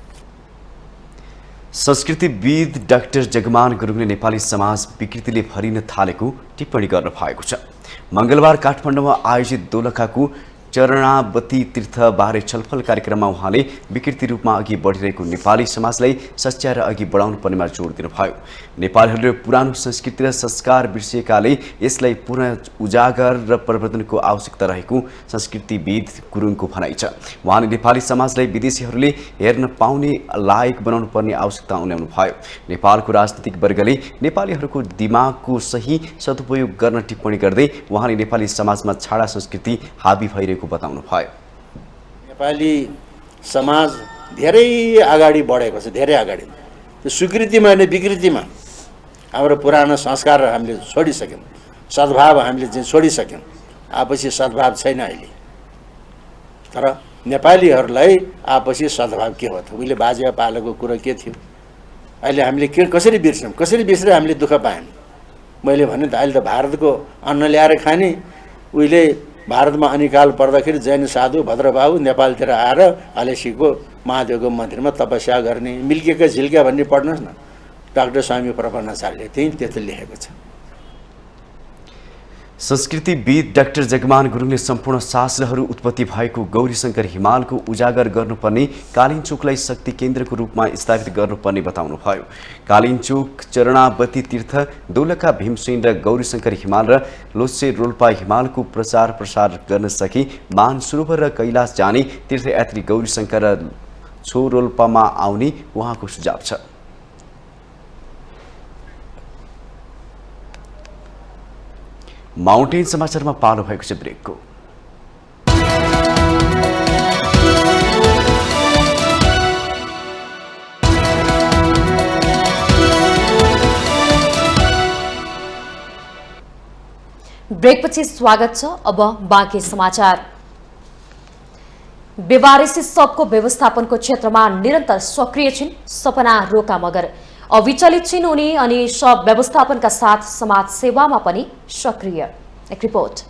संस्कृतिविद डाक्टर जगमान गुरुङले नेपाली समाज विकृतिले भरिन थालेको टिप्पणी गर्नु भएको छ। मंगलबार काठमाडौँमा आयोजित दोलखाको चरणावती तीर्थबारे छलफल कार्यक्रममा उहाँले विकृति रूपमा अघि बढिरहेको नेपाली समाजलाई सच्याएर अघि बढाउनु पर्नेमा जोड दिनुभयो। नेपालीहरूले पुरानो संस्कृति र संस्कार बिर्सिएकाले यसलाई पुनः उजागर र प्रवर्धनको आवश्यकता रहेको संस्कृतिविद गुरुङको भनाइ छ। उहाँले नेपाली समाजलाई विदेशीहरूले हेर्न पाउने लायक बनाउनु पर्ने आवश्यकता उन्याउनु भयो। नेपालको राजनीतिक वर्गले नेपालीहरूको दिमागको सही सदुपयोग गर्न टिप्पणी गर्दै उहाँले नेपाली समाजमा छाडा संस्कृति हाबी भइरहेको बताउनु भयो। नेपाली समाज धेरै अगाडि बढेको छ, धेरै अगाडि। त्यो स्वीकृतिमा अनि विकृतिमा हाम्रो पुरानो संस्कार हामीले छोडिसक्यौँ, सद्भाव हामीले चाहिँ छोडिसक्यौँ। आपसी सद्भाव छैन अहिले। तर नेपालीहरूलाई आपसी सद्भाव के हो त? उहिले बाजे पालेको कुरो के थियो? अहिले हामीले कसरी बिर्स्यौँ? कसरी बिर्सेर हामीले दुःख पायौँ? मैले भने त अहिले त भारतको अन्न ल्याएर खाने, उहिले भारतमा अनिकाल पर्दाखेरि जैन साधु भद्रबाबु नेपालतिर आएर हलेसीको महादेवको मन्दिरमा तपस्या गर्ने, मिल्केका झिल्का भन्ने पढ्नुहोस् न, डाक्टर स्वामी प्रपन्नाचार्यले त्यति लेखेको छ। संस्कृतिविद डाक्टर जगमान गुरुङले सम्पूर्ण शास्त्रहरू उत्पत्ति भएको गौरीशङ्कर हिमालको उजागर गर्नुपर्ने, कालिन्चोकलाई शक्ति केन्द्रको रूपमा स्थापित गर्नुपर्ने बताउनुभयो। कालिन्चोक चरणावती तीर्थ, दोलखा भीमसेन र गौरीशङ्कर हिमाल र लोत्से रोल्पा हिमालको प्रचार प्रसार गर्न सके मानसरोवर र कैलाश जाने तीर्थयात्री गौरीशङ्कर र छोरोल्पामा आउने उहाँको सुझाव छ। माउन्टेन समाचारमा पालो भएको छ ब्रेकको। ब्रेकपछि स्वागत छ। अब बाँकी समाचार। बेवारिसी सबको व्यवस्थापनको क्षेत्रमा निरन्तर सक्रिय छिन् सपना रोका मगर। अविचलित छिन् उनी अनि सब व्यवस्थापनका साथ समाज सेवामा पनि सक्रिय। एक रिपोर्ट।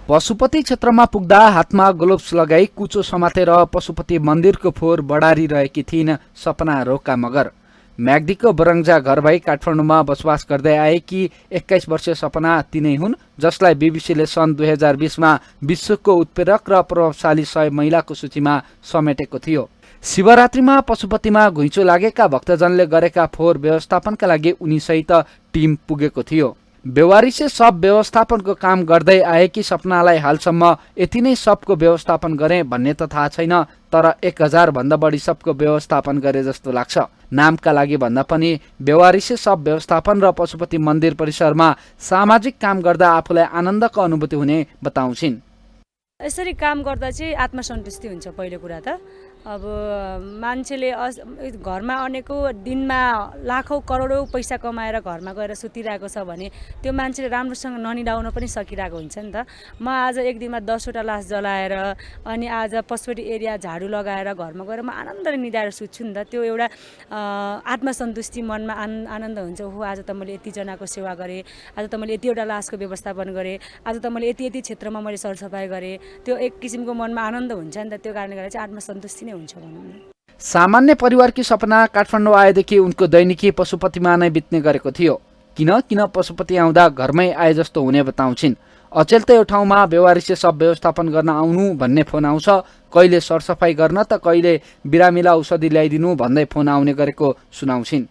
पशुपति क्षेत्रमा पुग्दा हातमा ग्लोभ्स लगाई कुचो समातेर पशुपति मन्दिरको फोहोर बढारिरहेकी थिइन् सपना रोका मगर। म्याग्दीको बरङ्जा घर भई काठमाडौँमा बसोबास गर्दै आएकी 21 वर्षीय सपना तिनै हुन् जसलाई बीबीसीले सन् 2020मा विश्वको उत्प्रेरक र प्रभावशाली 100 महिलाको सूचीमा समेटेको थियो। शिवरात्रिमा पशुपतिमा घुइँचो लागेका भक्तजनले गरेका फोहोर व्यवस्थापनका लागि उनीसहित टिम पुगेको थियो। बेवारिसे सब व्यवस्थापनको काम गर्दै आएकी सपनालाई हालसम्म यति नै सबको व्यवस्थापन गरे भन्ने त थाहा छैन, तर 1000 भन्दा बढी सबको व्यवस्थापन गरे जस्तो लाग्छ। नामका लागि भन्दा पनि बेवारिसे सब व्यवस्थापन र पशुपति मन्दिर परिसरमा सामाजिक काम गर्दा आफूलाई आनन्दको अनुभूति हुने बताउँछिन्। यसरी काम गर्दा चाहिँ आत्मसन्तुष्टि हुन्छ। पहिलो कुरा त अब मान्छेले घरमा अनेकौँ दिनमा लाखौँ करोडौँ पैसा कमाएर घरमा गएर सुतिरहेको छ भने त्यो मान्छेले राम्रोसँग ननिदाउन पनि सकिरहेको हुन्छ नि त। म आज एक दिनमा 10वटा लास जलाएर अनि आज पशुपति एरिया झाडु लगाएर घरमा गएर म आनन्दले निदाएर सुत्छु नि त। त्यो एउटा आत्मसन्तुष्टि, मनमा आनन्द हुन्छ। हो आज त मैले यतिजनाको सेवा गरेँ, आज त मैले यतिवटा लासको व्यवस्थापन गरेँ, आज त मैले यति क्षेत्रमा मैले सरसफाइ गरेँ। त्यो एक किसिमको मनमा आनन्द हुन्छ नि त। त्यो कारणले गर्दा चाहिँ आत्मसन्तुष्टि नै हुन्छ भनौँ न। सामान्य परिवारकी सपना काठमाडौँ आएदेखि उनको दैनिकी पशुपतिमा नै बित्ने गरेको थियो। किन पशुपति आउँदा घरमै आए जस्तो हुने बताउँछिन्। अचेल त यो ठाउँमा बेवारिसे सब व्यवस्थापन गर्न आउनु भन्ने फोन आउँछ, कहिले सरसफाइ गर्न त कहिले बिरामीलाई औषधि ल्याइदिनु भन्दै फोन आउने गरेको सुनाउँछिन्।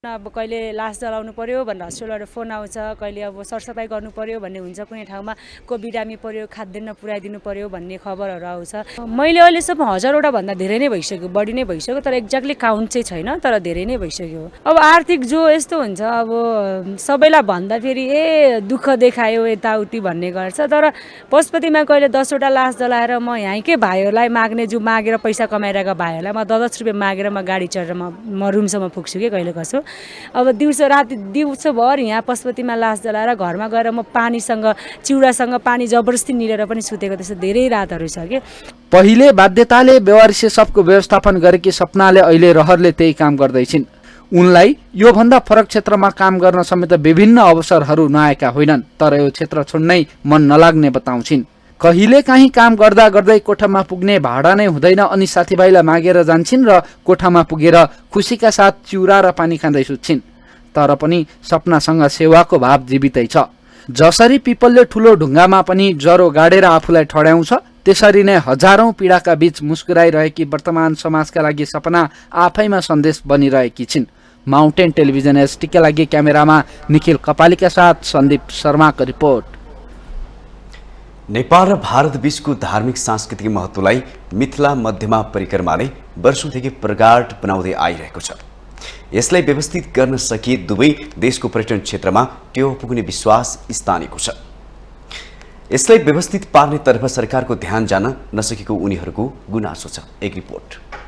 अब कहिले लास जलाउनु पर्यो भनेर हस्पिटलबाट फोन आउँछ, कहिले अब सरसफाइ गर्नु पर्यो भन्ने हुन्छ, कुनै ठाउँमा को बिरामी पर्यो खाद्यान्न पुर्याइदिनु पर्यो भन्ने खबरहरू आउँछ। मैले अहिलेसम्म 1000वटा भन्दा धेरै नै भइसक्यो, बढी नै भइसक्यो, तर एक्ज्याक्टली काउन्ट चाहिँ छैन, तर धेरै नै भइसक्यो। अब आर्थिक जो यस्तो हुन्छ, अब सबैलाई भन्दाखेरि दुःख देखायो यताउति भन्ने गर्छ, तर पशुपतिमा कहिले 10वटा लास जलाएर म यहीँकै भाइहरूलाई माग्ने, जो मागेर पैसा कमाइरहेको भाइहरूलाई म 10 रुपियाँ मागेर म गाडी चढेर म रुमसम्म पुग्छु कि कहिले कसो। अब दिउँसोभर यहाँ पशुपतिमा लास जलाएर घरमा गएर म पानीसँग चिउरासँग पानी जबरजस्ती निलेर पनि सुतेको त्यस्तो धेरै रातहरू छ कि। पहिले बाध्यताले बेवारिसे सबको व्यवस्थापन गरेकी सपनाले अहिले रहरले त्यही काम गर्दैछिन्। उनलाई योभन्दा फरक क्षेत्रमा काम गर्न समेत विभिन्न अवसरहरू नआएका होइनन्, तर यो क्षेत्र छोड्नै मन नलाग्ने बताउँछिन्। कहिले काहीँ काम गर्दा गर्दै कोठामा पुग्ने भाडा नै हुँदैन अनि साथीभाइलाई मागेर जान्छन् र कोठामा पुगेर खुसीका साथ चिउरा र पानी खाँदै सुत्छिन्। तर पनि सपनासँग सेवाको भाव जीवितै छ। जसरी पिपलले ठुलो ढुङ्गामा पनि जरो गाडेर आफूलाई ठड्याउँछ, त्यसरी नै हजारौं पीडाका बीच मुस्कुराइरहेकी वर्तमान समाजका लागि सपना आफैमा सन्देश बनिरहेकी छिन्। माउन्टेन टेलिभिजन एसटीका लागि क्यामेरामा निखिल कपालीका साथ सन्दीप शर्माको रिपोर्ट। नेपाल र भारत बीचको धार्मिक सांस्कृतिक महत्त्वलाई मिथिला मध्यमा परिक्रमाले वर्षौंदेखि प्रगाढ बनाउँदै आइरहेको छ। यसलाई व्यवस्थित गर्न सकिए दुवै देशको पर्यटन क्षेत्रमा टेवा पुग्ने विश्वास स्थानीयको छ। यसलाई व्यवस्थित पार्नेतर्फ सरकारको ध्यान जान नसकेको उनीहरूको गुनासो छ। एक रिपोर्ट।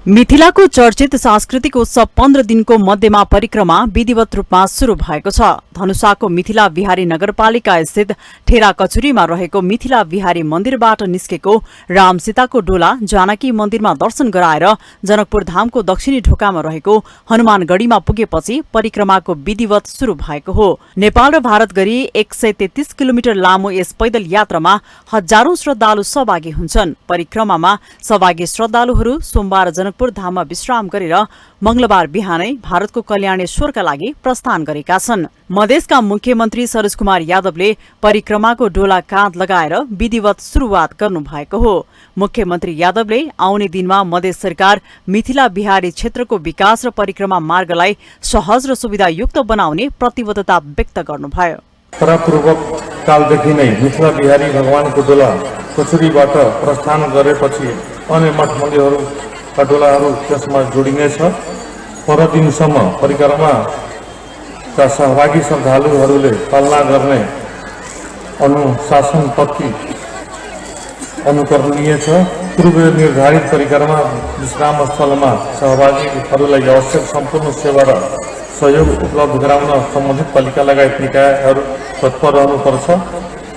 मिथिलाको चर्चित सांस्कृतिक उत्सव 15 दिनको मध्यमा परिक्रमा विधिवत रूपमा शुरू भएको छ। धनुषाको मिथिला विहारी नगरपालिका स्थित ठेरा कचुरीमा रहेको मिथिला विहारी मन्दिरबाट निस्केको राम सीताको डोला जानकी मन्दिरमा दर्शन गराएर जनकपुर धामको दक्षिणी ढोकामा रहेको हनुमानगढीमा पुगेपछि परिक्रमाको विधिवत शुरू भएको हो। नेपाल र भारत गरी 133 किलोमिटर लामो यस पैदल यात्रामा हजारौं श्रद्धालु सहभागी हुन्छन्। परिक्रमामा सहभागी श्रद्धालुहरू सोमबार जनकपुर धाममा विश्राम गरेर मंगलबार बिहानै भारतको कल्याणेश्वरका लागि प्रस्थान गरेका छन्। मधेसका मुख्यमन्त्री सरोज कुमार यादवले परिक्रमाको डोला काँध लगाएर विधिवत शुरूआत गर्नुभएको हो। मुख्यमन्त्री यादवले आउने दिनमा मधेस सरकार मिथिला बिहारी क्षेत्रको विकास र परिक्रमा मार्गलाई सहज र सुविधायुक्त बनाउने प्रतिबद्धता व्यक्त गर्नुभयो। परपूर्वक कालदेखि नै मिथिला बिहारी भगवानको डोला कचुरीबाट प्रस्थान गरेपछि अन्य मठ मन्दिरहरूका डोलाहरू त्यसमा जोडिनेछ। पर दिनसम्म परिक्रमाका सहभागी श्रद्धालुहरूले पालना गर्ने अनुशासन पद्धति अनुकरणीय छ। पूर्व निर्धारित परिक्रमा विश्राम स्थलमा सहभागीहरूलाई आवश्यक सम्पूर्ण सेवा र सहयोग उपलब्ध गराउन सम्बन्धित पालिका लगायत निकायहरू तत्पर रहनुपर्छ।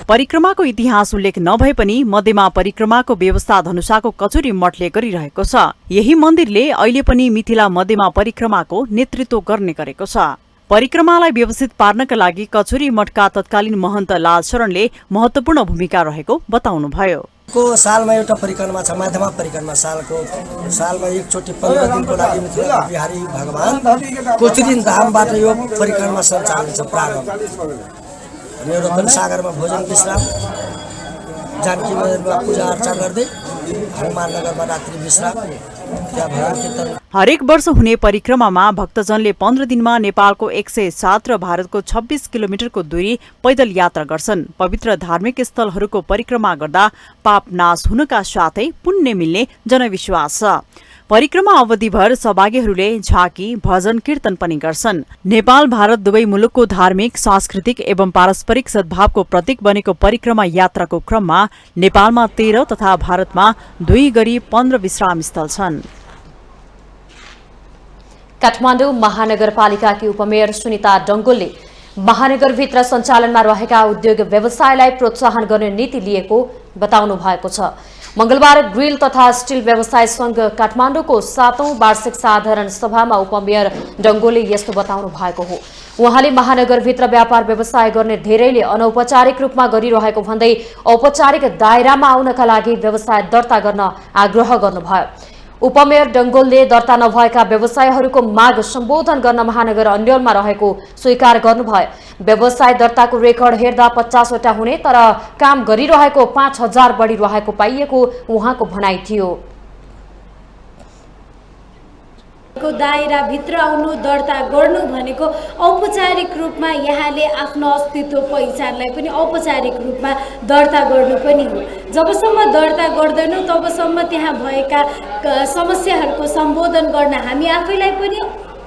परिक्रमाको इतिहास उल्लेख नभए पनि मध्यमा परिक्रमाको व्यवस्था धनुषाको कचुरी मठले गरिरहेको छ। यही मन्दिरले अहिले पनि मिथिला मध्यमा परिक्रमाको नेतृत्व गर्ने गरेको छ। परिक्रमालाई व्यवस्थित पार्नका लागि कचुरी मठका तत्कालीन महन्त लाल शरणले महत्वपूर्ण भूमिका रहेको बताउनुभयो। सालमा एउटा परिक्रमा छ, मध्यमा परिक्रमा सालमा एकचोटि 15 दिनको लागि मिथिला बिहारी भगवान कचुरी धामबाट यो परिक्रमा सञ्चालन छ। प्रारम्भ रतन सागरमा भोजन विश्राम, जानकी मन्दिरमा पूजा अर्चा गर्दै हनुमान नगरमा रात्रि विश्राम, त्यहाँ भजन कीर्तन। हरेक वर्ष हुने परिक्रमामा भक्तजनले 15 दिनमा नेपालको 107 र भारतको 26 किलोमिटरको दूरी पैदल यात्रा गर्छन्। पवित्र धार्मिक स्थलहरूको परिक्रमा गर्दा पाप नाश हुनका साथै पुण्य मिल्ने जनविश्वास छ। परिक्रमा अवधिभर सहभागीहरूले झाँकी भजन कीर्तन पनि गर्छन्। नेपाल भारत दुवै मुलुकको धार्मिक सांस्कृतिक एवं पारस्परिक सद्भावको प्रतीक बनेको परिक्रमा यात्राको क्रममा नेपालमा 13 तथा भारतमा 2 गरी 15 विश्राम स्थल छन्। काठमाडौँ महानगरपालिकाकी उपमेयर सुनिता डंगोलले महानगरभित्र सञ्चालनमा रहेका उद्योग व्यवसायलाई प्रोत्साहन गर्ने नीति लिएको बताउनु भएको छ। मंगलबार ग्रिल तथा स्टील व्यवसाय संघ काठमाडौँको 7औं वार्षिक साधारण सभामा उपमेयर डंगोले यस्तो बताउनु भएको हो। उहाँले महानगरभित्र व्यापार व्यवसाय गर्ने धेरैले अनौपचारिक रूपमा गरिरहेको भन्दै औपचारिक दायरामा आउनका लागि व्यवसाय दर्ता गर्न आग्रह गर्नुभयो। उपमेयर डंगोलले दर्ता नभएका व्यवसायहरूको माग सम्बोधन गर्न महानगर अन्यलमा रहेको स्वीकार गर्नुभयो। व्यवसाय दर्ताको रेकर्ड हेर्दा 50 वटा हुने तर काम गरिरहेको 5000 बढी रहेको पाइएको उहाँको भनाइ थियो। दायरा भित्र आउनु दर्ता गर्नु भनेको औपचारिक रूपमा यहाँले आफ्नो अस्तित्व पहिचानलाई पनि औपचारिक रूपमा दर्ता गर्नु पनि हो। जबसम्म दर्ता गर्दैनौँ तबसम्म त्यहाँ भएका समस्याहरूको सम्बोधन गर्न हामी आफैलाई पनि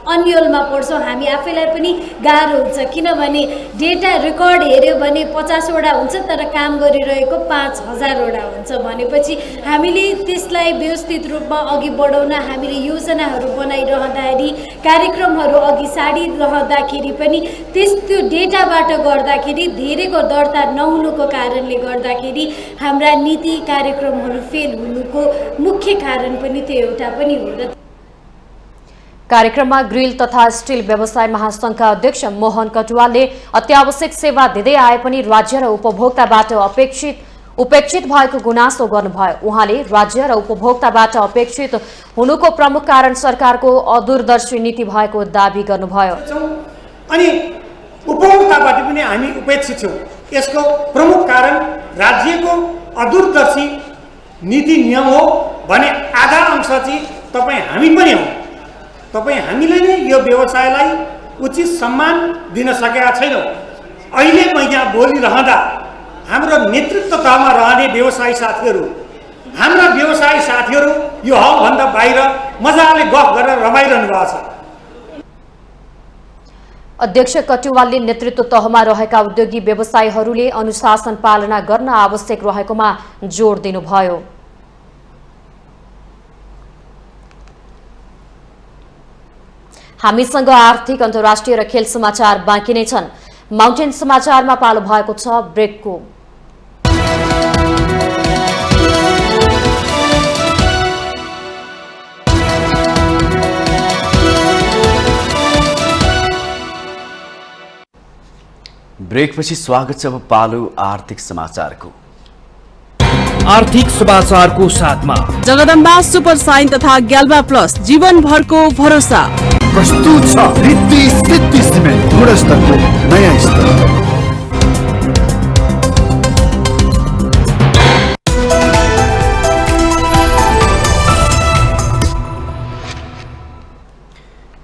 अन्यलमा पढ्छौँ हामी आफैलाई पनि गाह्रो हुन्छ किनभने डेटा रेकर्ड हेऱ्यो भने 50वटा हुन्छ तर काम गरिरहेको 5000वटा हुन्छ भनेपछि हामीले त्यसलाई व्यवस्थित रूपमा अघि बढाउन हामीले योजनाहरू बनाइरहँदाखेरि कार्यक्रमहरू अघि सारिरहँदाखेरि पनि त्यो डेटाबाट गर्दाखेरि धेरैको दर्ता नहुनुको कारणले गर्दाखेरि हाम्रा नीति कार्यक्रमहरू फेल हुनुको मुख्य कारण पनि त्यो एउटा पनि हो। कार्यक्रममा ग्रिल तथा स्टिल व्यवसाय महासंघका अध्यक्ष मोहन कटुवालले अत्यावश्यक सेवा दिँदै आए पनि राज्य र उपभोक्ताबाट उपेक्षित भएको गुनासो गर्नुभयो। उहाँले राज्य र उपभोक्ताबाट अपेक्षित हुनुको प्रमुख कारण सरकारको अदूरदर्शी नीति भएको दावी गर्नुभयो। अनि उपभोक्ताबाट पनि हामी उपेक्षित छौँ। यसको प्रमुख कारण राज्यको अदूरदर्शी नीति नियम हो भने आधा अंश चाहिँ तपाईँ हामी पनि हौ। तपाईँ हामीले नै यो व्यवसायलाई उचित सम्मान दिन सकेका छैनौँ। अहिले म यहाँ बोलिरहँदा हाम्रो नेतृत्व तहमा रहने व्यवसायी साथीहरू हाम्रा व्यवसायी साथीहरू यो हलभन्दा बाहिर मजाले गफ गरेर रमाइरहनु भएको छ। अध्यक्ष कटुवालले नेतृत्व तहमा रहेका उद्योगी व्यवसायीहरूले अनुशासन पालना गर्न आवश्यक रहेकोमा जोड दिनुभयो। हामीसँग आर्थिक अन्तर्राष्ट्रिय र खेल समाचार बाँकी नै छन्। माउन्टेन समाचारमा पालो भएको छ ब्रेकको। ब्रेकपछि स्वागत छ पालो आर्थिक समाचारको। आर्थिक समाचारको साथमा जगदम्बा सुपर साइन तथा ग्याल्बा प्लस जीवनभरको भरोसा प्रस्तुत छ रिद्धि सिद्धि सिमेन्ट गुणस्तरको नयाँ स्तर।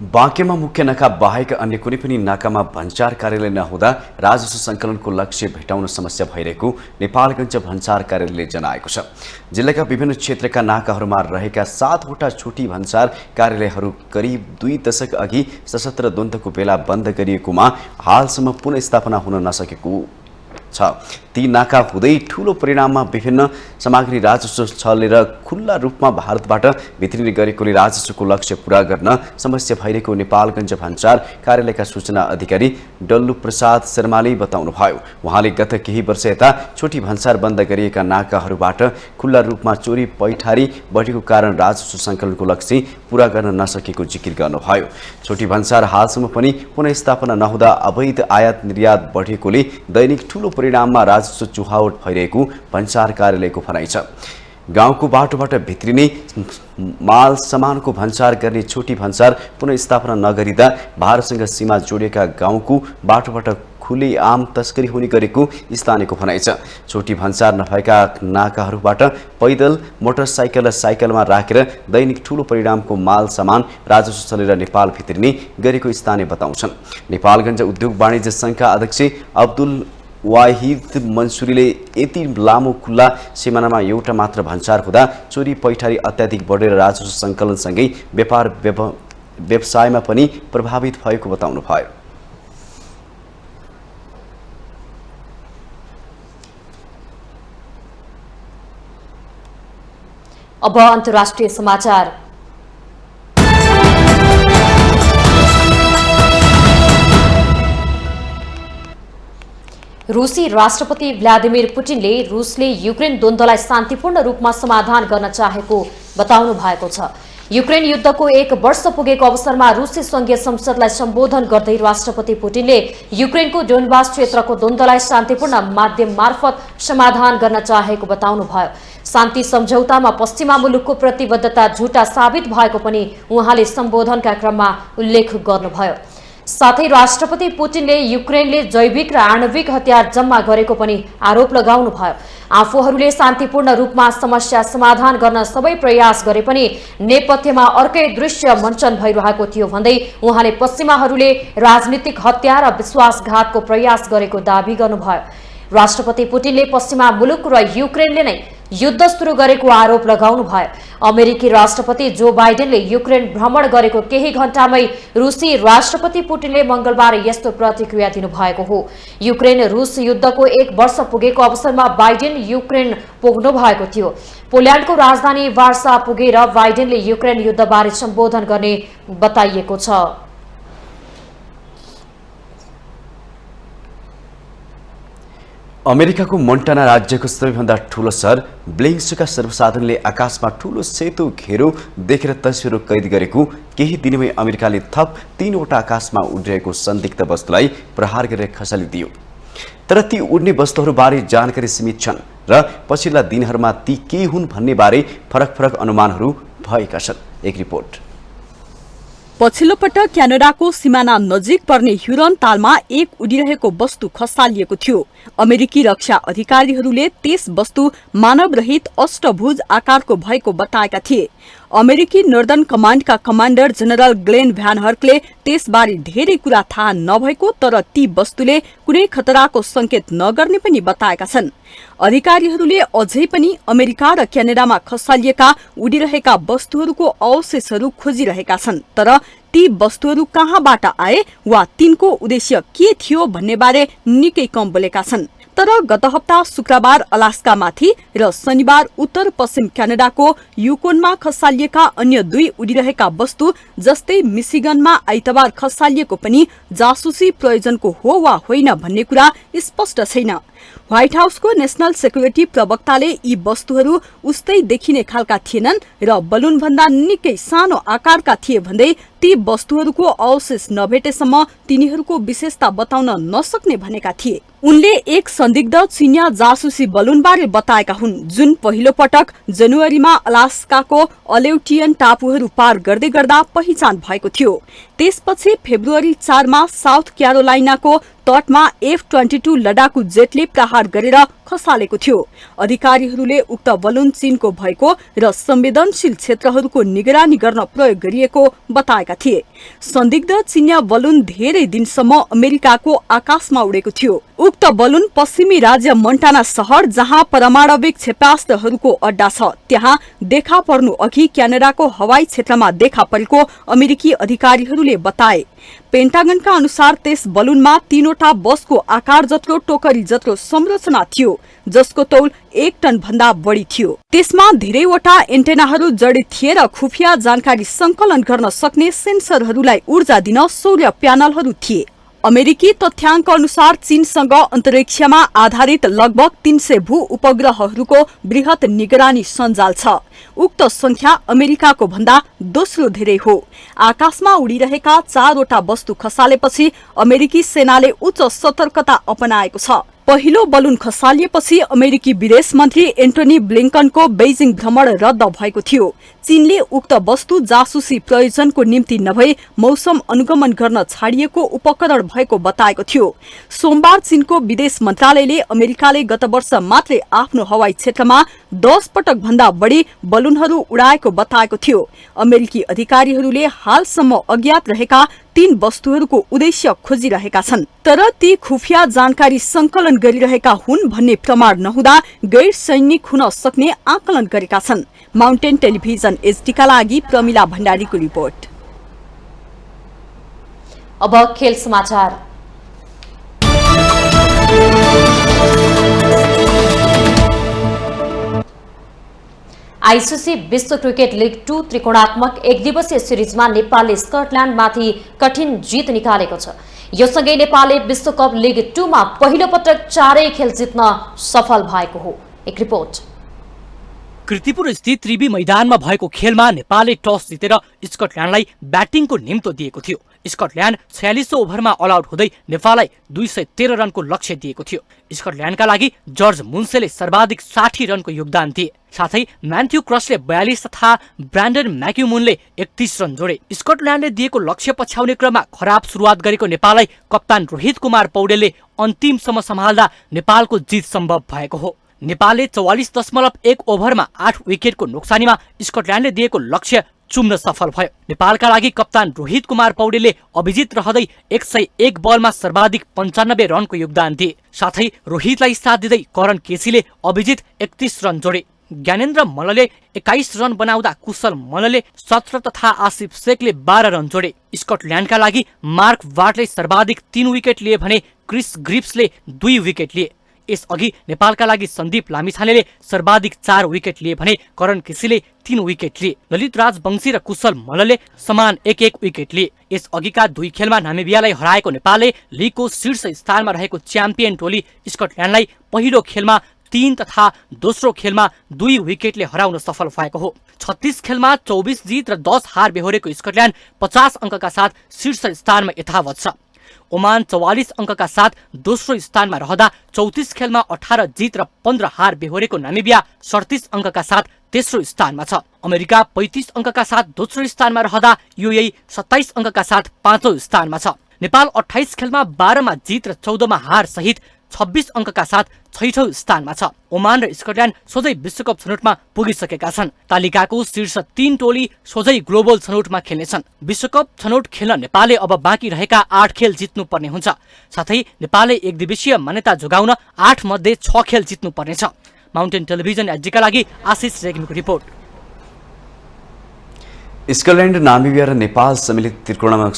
बाँकेमा मुख्य नाका बाहेक अन्य कुनै पनि नाकामा भन्सार कार्यालय नहुँदा राजस्व सङ्कलनको लक्ष्य भेटाउन समस्या भइरहेको नेपालगञ्ज भन्सार कार्यालयले जनाएको छ। जिल्लाका विभिन्न क्षेत्रका नाकाहरूमा रहेका 7वटा छोटी भन्सार कार्यालयहरू करिब 2 दशक अघि सशस्त्र द्वन्द्वको बेला बन्द गरिएकोमा हालसम्म पुनर्स्थापना हुन नसकेको छ। ती नाका हुँदै ठूलो परिणाममा विभिन्न सामग्री राजस्व छलेर खुल्ला रूपमा भारतबाट भित्रिने गरेकोले राजस्वको लक्ष्य पूरा गर्न समस्या भइरहेको नेपालगञ्ज भन्सार कार्यालयका सूचना अधिकारी डल्लु प्रसाद शर्माले बताउनुभयो। उहाँले गत केही वर्ष यता छोटी भन्सार बन्द गरिएका नाकाहरूबाट खुल्ला रूपमा चोरी पैठारी बढेको कारण राजस्व सङ्कलनको लक्ष्य पूरा गर्न नसकेको जिकिर गर्नुभयो। छोटी भन्सार हालसम्म पनि पुनर्स्थापना नहुँदा अवैध आयात निर्यात बढेकोले दैनिक ठूलो परिणाममा राजस्व चुहावट भइरहेको भन्सार कार्यालयको भनाइ छ। गाउँको बाटोबाट भित्रिने माल सामानको भन्सार गर्ने छोटी भन्सार पुनर्स्थापना नगरिँदा भारतसँग सीमा जोडिएका गाउँको बाटोबाट खुलेआम तस्करी हुने गरेको स्थानीयको भनाइ छ। छोटी भन्सार नभएका नाकाहरूबाट पैदल मोटरसाइकल र साइकलमा राखेर दैनिक ठूलो परिणामको माल सामान राजस्व चलेर नेपाल भित्रिने गरेको स्थानीय बताउँछन्। नेपालगञ्ज उद्योग वाणिज्य सङ्घका अध्यक्ष अब्दुल वाहिद मन्सुरीले यति लामो खुल्ला सिमानामा एउटा मात्र भन्सार हुँदा चोरी पैठारी अत्याधिक बढेर राजस्व सङ्कलनसँगै व्यापार व्यवसायमा पनि प्रभावित भएको बताउनुभयो। अब अन्तर्राष्ट्रिय समाचार। रूसी राष्ट्रपति भ्लादिमिर पुटिनले रूसले युक्रेन द्वन्द्वलाई शान्तिपूर्ण रूपमा समाधान गर्न चाहेको बताउनु भएको छ। युक्रेन युद्धको 1 वर्ष पुगेको अवसरमा रूसी संघीय संसदलाई सम्बोधन गर्दै राष्ट्रपति पुटिनले युक्रेनको डोनबास क्षेत्रको द्वन्द्वलाई शान्तिपूर्ण माध्यम मार्फत समाधान गर्न चाहेको बताउनुभयो। शान्ति सम्झौतामा पश्चिमा मुलुकको प्रतिबद्धता झुटा साबित भएको पनि उहाँले सम्बोधनका क्रममा उल्लेख गर्नुभयो। साथै राष्ट्रपति पुटिनले युक्रेनले जैविक र आणविक हतियार जम्मा गरेको पनि आरोप लगाउनुभयो। आफूहरूले शान्तिपूर्ण रूपमा समस्या समाधान गर्न सबै प्रयास गरे पनि नेपथ्यमा अर्कै दृश्य मञ्चन भइरहेको थियो भन्दै उहाँले पश्चिमाहरूले राजनीतिक हत्या र विश्वासघातको प्रयास गरेको दावी गर्नुभयो। राष्ट्रपति पुटिनले पश्चिमा मुलुक र युक्रेनले नै युद्ध सुरु गरेको आरोप लगाउनुभयो। अमेरिकी राष्ट्रपति जो बाइडेनले युक्रेन भ्रमण गरेको केही घण्टामै रुसी राष्ट्रपति पुटिनले मंगलबार यस्तो प्रतिक्रिया दिनुभएको हो। युक्रेन रुस युद्धको 1 वर्ष पुगेको अवसरमा बाइडेन युक्रेन पुग्नु भएको थियो। पोल्यान्डको राजधानी वार्सा पुगेर बाइडेनले युक्रेन युद्धबारे सम्बोधन गर्ने बताइएको छ। अमेरिकाको मोन्टाना राज्यको सबैभन्दा ठूलो सहर ब्लिङ्सका सर्वसाधारणले आकाशमा ठूलो सेतो घेरो देखेर तस्बिर कैद गरेको केही दिनमै अमेरिकाले थप 3वटा आकाशमा उडिरहेको संदिग्ध वस्तुलाई प्रहार गरेर खसालिदियो। तर ती उड्ने वस्तुहरूबारे जानकारी सीमित छन् र पछिल्ला दिनहरूमा ती के हुन् भन्ने बारे फरक अनुमानहरू भएका छन्। एक रिपोर्ट। पछिल्लो पटक क्यानाडाको सिमाना नजिक पर्ने ह्युरन तालमा एक उडिरहेको वस्तु खसालिएको थियो। अमेरिकी रक्षा अधिकारीहरूले त्यस वस्तु मानवरहित अष्टभुज आकारको भएको बताएका थिए। अमेरिकी नर्दर्न कमान्डका कमान्डर जनरल ग्लेन भ्यान हर्कले त्यसबारे धेरै कुरा थाहा नभएको तर ती वस्तुले कुनै खतराको संकेत नगर्ने पनि बताएका छन्। अधिकारीहरूले अझै पनि अमेरिका र क्यानाडामा खसालिएका उडिरहेका वस्तुहरूको अवशेषहरू खोजिरहेका छन् तर ती वस्तुहरू कहाँबाट आए वा तिनको उद्देश्य के थियो भन्ने बारे निकै कम बोलेका छन्। तर गत हप्ता शुक्रबार अलास्कामाथि र शनिबार उत्तर पश्चिम क्यानाडाको युकोनमा खसालिएका अन्य 2 उडिरहेका वस्तु जस्तै मिशिगनमा आइतबार खसालिएको पनि जासुसी प्रयोजनको हो वा होइन भन्ने कुरा स्पष्ट छैन। व्हाइट हाउसको नेशनल सेक्युरिटी प्रवक्ताले यी वस्तुहरू उस्तै देखिने खालका थिएनन् र बलून भन्दा निकै सानो आकारका थिए भन्दै ती वस्तुहरूको अवशेष नभेटेसम्म तिनीहरूको विशेषता बताउन नसक्ने भनेका थिए। उनले एक संदिग्ध चिनिया जासुसी बलूनबारे बताएका हुन् जुन पहिलो पटक जनवरीमा अलास्काको अलेउटियन टापुहरू पार गर्दै गर्दा पहिचान भएको थियो। त्यसपछि फेब्रुअरी 4 मा साउथ क्यारोलाइनाको तटमा F-22 लडाकु जेटले प्रहार गरेर खसालेको थियो। अधिकारीहरूले उक्त बलून चीनको भएको र संवेदनशील क्षेत्रहरूको निगरानी गर्न प्रयोग गरिएको बताएका थिए। संदिग्ध चिनिया बलून धेरै दिनसम्म अमेरिकाको आकाशमा उडेको थियो। उक्त बलून पश्चिमी राज्य मोन्टाना शहर जहाँ परमाणविक क्षेपणास्त्रहरूको अड्डा छ त्यहाँ देखा पर्नु अघि क्यानाडाको हवाई क्षेत्रमा देखा परेको अमेरिकी अधिकारीहरूले बताए। पेन्टागनका अनुसार त्यस बलूनमा 3वटा बसको आकार जत्रो टोकरी जत्रो संरचना थियो जसको तौल 1 टन भन्दा बढी थियो। त्यसमा धेरैवटा एन्टेनाहरू जडित थिए र खुफिया जानकारी संकलन गर्न सक्ने सेन्सरहरूलाई ऊर्जा दिन सौर्य प्यानलहरू थिए। अमेरिकी तथ्याङ्क अनुसार चीनसँग अन्तरिक्षमा आधारित लगभग 300 भू उपग्रहहरूको बृहत निगरानी सञ्जाल छ। उक्त संख्या अमेरिकाको भन्दा दोस्रो धेरै हो। आकाशमा उडिरहेका 4वटा वस्तु खसालेपछि अमेरिकी सेनाले उच्च सतर्कता अपनाएको छ। पहिलो बलून खसालिएपछि अमेरिकी विदेश मन्त्री एन्टोनी ब्लिङ्कनको बेजिङ भ्रमण रद्द भएको थियो। चीनले उक्त वस्तु जासुसी प्रयोजनको निम्ति नभई मौसम अनुगमन गर्न छाडिएको उपकरण भएको बताएको थियो। सोमबार चीनको विदेश मन्त्रालयले अमेरिकाले गत वर्ष मात्रै आफ्नो हवाई क्षेत्रमा 10 पटक भन्दा बढी बलूनहरू उडाएको बताएको थियो। अमेरिकी अधिकारीहरूले हालसम्म अज्ञात रहेका 3 वस्तुहरूको उद्देश्य खोजिरहेका छन् तर ती खुफिया जानकारी संकलन गरिरहेका हुन् भन्ने प्रमाण नहुँदा गैर सैनिक हुन सक्ने आकलन गरेका छन्। माउन्टेन टेलिभिजन एचडीका लागि प्रमिला भण्डारीको रिपोर्ट। अब खेल समाचार। आईसीसी विश्व क्रिकेट लीग 2 त्रिकोणात्मक एकदिवसीय सिरिजमा नेपालले स्कटल्यान्डमाथि कठिन जित निकालेको छ। यो सँगै नेपालले विश्वकप लीग 2 मा पहिलो पटक 4 खेल जित्न सफल भएको हो। एक रिपोर्ट। कृतिपुर स्थित त्रिवी मैदानमा भएको खेलमा नेपालले टस जितेर स्कटल्यान्डलाई ब्याटिङको निम्तो दिएको थियो। स्कटल्यान्ड 46 ओभरमा अल आउट हुँदै नेपाललाई 213 रनको लक्ष्य दिएको थियो। स्कटल्यान्डका लागि जर्ज मुन्सेले सर्वाधिक 60 रनको योगदान दिए। साथै म्याथ्यू क्रसले 42 तथा ब्रान्डन म्याक्युमुनले 31 रन जोडे। स्कटल्यान्डले दिएको लक्ष्य पछ्याउने क्रममा खराब सुरुवात गरेको नेपाललाई कप्तान रोहित कुमार पौडेलले अन्तिमसम्म सम्हाल्दा नेपालको जित सम्भव भएको हो। नेपालले 44.1 ओभरमा 8 विकेटको नोक्सानीमा स्कटल्यान्डले दिएको लक्ष्य चुम्न सफल भयो। नेपालका लागि कप्तान रोहित कुमार पौडेलले अभिजित रहँदै 101 बलमा सर्वाधिक 95 रनको योगदान दिए। साथै रोहितलाई साथ दिँदै करण केसीले अभिजित 31 रन जोडे। ज्ञानेन्द्र मल्लले 21 रन बनाउँदा कुशल मल्लले 17 तथा आसिफ शेखले 12 रन जोडे। स्कटल्यान्डका लागि मार्क वार्टले सर्वाधिक 3 विकेट लिए भने क्रिस ग्रिप्सले 2 विकेट लिए। यसअघि नेपालका लागि सन्दीप लामिछानेले सर्वाधिक 4 विकेट लिए भने करण केसीले 3 विकेट लिए। ललित राजवंशी र कुशल मल्लले समान 1-1 विकेट लिए। यसअघिका 2 खेलमा नामिबियालाई हराएको नेपालले लिगको शीर्ष स्थानमा रहेको च्याम्पियन टोली स्कटल्यान्डलाई पहिलो खेलमा 3 तथा दोस्रो खेलमा 2 विकेटले हराउन सफल भएको हो। 36 खेलमा 24 जित र 10 हार बेहोरेको स्कटल्यान्ड 50 अङ्कका साथ शीर्ष स्थानमा यथावत छ। ओमान 44 अङ्कका साथ दोस्रो स्थानमा रहँदा 34 खेलमा 18 जित र 15 हार बेहोरेको नामिबिया 37 अङ्कका साथ तेस्रो स्थानमा छ। अमेरिका 35 अङ्कका साथ दोस्रो स्थानमा रहँदा युएई 27 अङ्कका साथ पाँचौं स्थानमा छ। नेपाल 28 खेलमा 12 मा जित र 14 मा हार सहित 26 अङ्कका साथ छैठौं स्थानमा छ। ओमान र स्कटल्यान्ड सोझै विश्वकप छनौटमा पुगिसकेका छन्। तालिकाको शीर्ष 3 टोली सोझै ग्लोबल छनौटमा खेल्नेछन्। विश्वकप छनौट खेल्न नेपालले अब बाँकी रहेका 8 खेल जित्नुपर्ने हुन्छ। साथै नेपालले एक दिवसीय मान्यता जोगाउन 8 मध्ये 6 खेल जित्नुपर्नेछ। माउन्टेन टेलिभिजन एचडीका लागि आशिष रेग्मीको रिपोर्ट। स्कटल्यान्ड, नामिबिया र नेपाल सम्मिलित त्रिकोणमा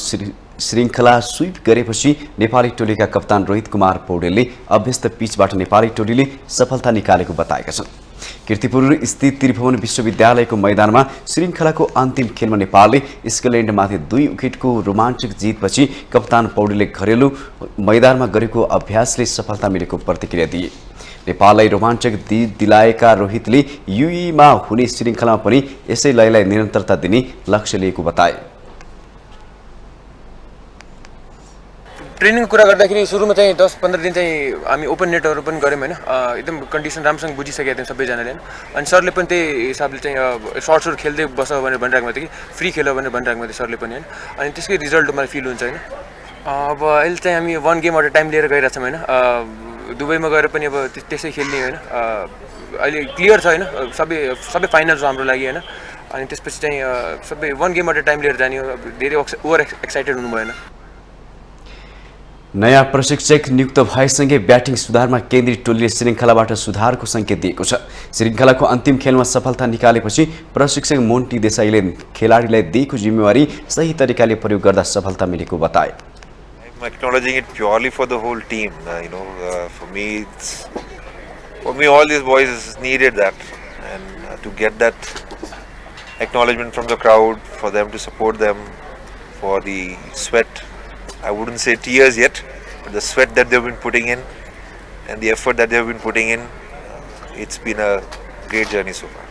श्रृङ्खला स्वीप गरेपछि नेपाली टोलीका कप्तान रोहित कुमार पौडेलले अभ्यस्त पिचबाट नेपाली टोलीले सफलता निकालेको बताएका छन्। कीर्तिपुर स्थित त्रिभुवन विश्वविद्यालयको मैदानमा श्रृङ्खलाको अन्तिम खेलमा नेपालले स्कटल्यान्डमाथि 2 विकेटको रोमाञ्चक जितपछि कप्तान पौडेलले घरेलु मैदानमा गरेको अभ्यासले सफलता मिलेको प्रतिक्रिया दिए। नेपाललाई रोमाञ्चक दिलाएका रोहितले युएईमा हुने श्रृङ्खलामा पनि यसै लयलाई निरन्तरता दिने लक्ष्य लिएको बताए। ट्रेनिङ कुरा गर्दाखेरि सुरुमा चाहिँ 10-15 दिन चाहिँ हामी ओपन नेटहरू पनि गऱ्यौँ होइन, एकदम कन्डिसन राम्रोसँग बुझिसकेका थियौँ सबैजनाले होइन। अनि सरले पनि त्यही हिसाबले चाहिँ सर्ट खेल्दै बस भनेर भनिरहेको थियो कि फ्री खेल भनेर भनिरहेको थियो सरले पनि होइन। अनि त्यसकै रिजल्ट मलाई फिल हुन्छ होइन। अब अहिले चाहिँ हामी 1 गेम एट अ टाइम लिएर गइरहेको छौँ होइन। दुबईमा गएर पनि अब त्यसै खेल्ने होइन। अहिले क्लियर छ होइन, सबै फाइनल छ हाम्रो लागि होइन। अनि त्यसपछि चाहिँ सबै 1 गेम एट अ टाइम लिएर जाने हो। धेरै ओभर एक्साइटेड हुनु भएन। नयाँ प्रशिक्षक नियुक्त भएसँगै ब्याटिङ सुधारमा केन्द्रीय टोलीले श्रृङ्खलाबाट सुधारको सङ्केत दिएको छ। श्रृङ्खलाको अन्तिम खेलमा सफलता निकालेपछि प्रशिक्षक मोन्टी देसाईले खेलाडीलाई दिएको जिम्मेवारी सही तरिकाले प्रयोग गर्दा सफलता मिलेको बताए। I'm acknowledging it purely for the whole team. For me, all these boys needed that, and to get that acknowledgement from the crowd, for them to support them, for the sweat. I wouldn't say tears yet, but the sweat that they've been putting in and the effort that they've been putting in, it's been a great journey so far.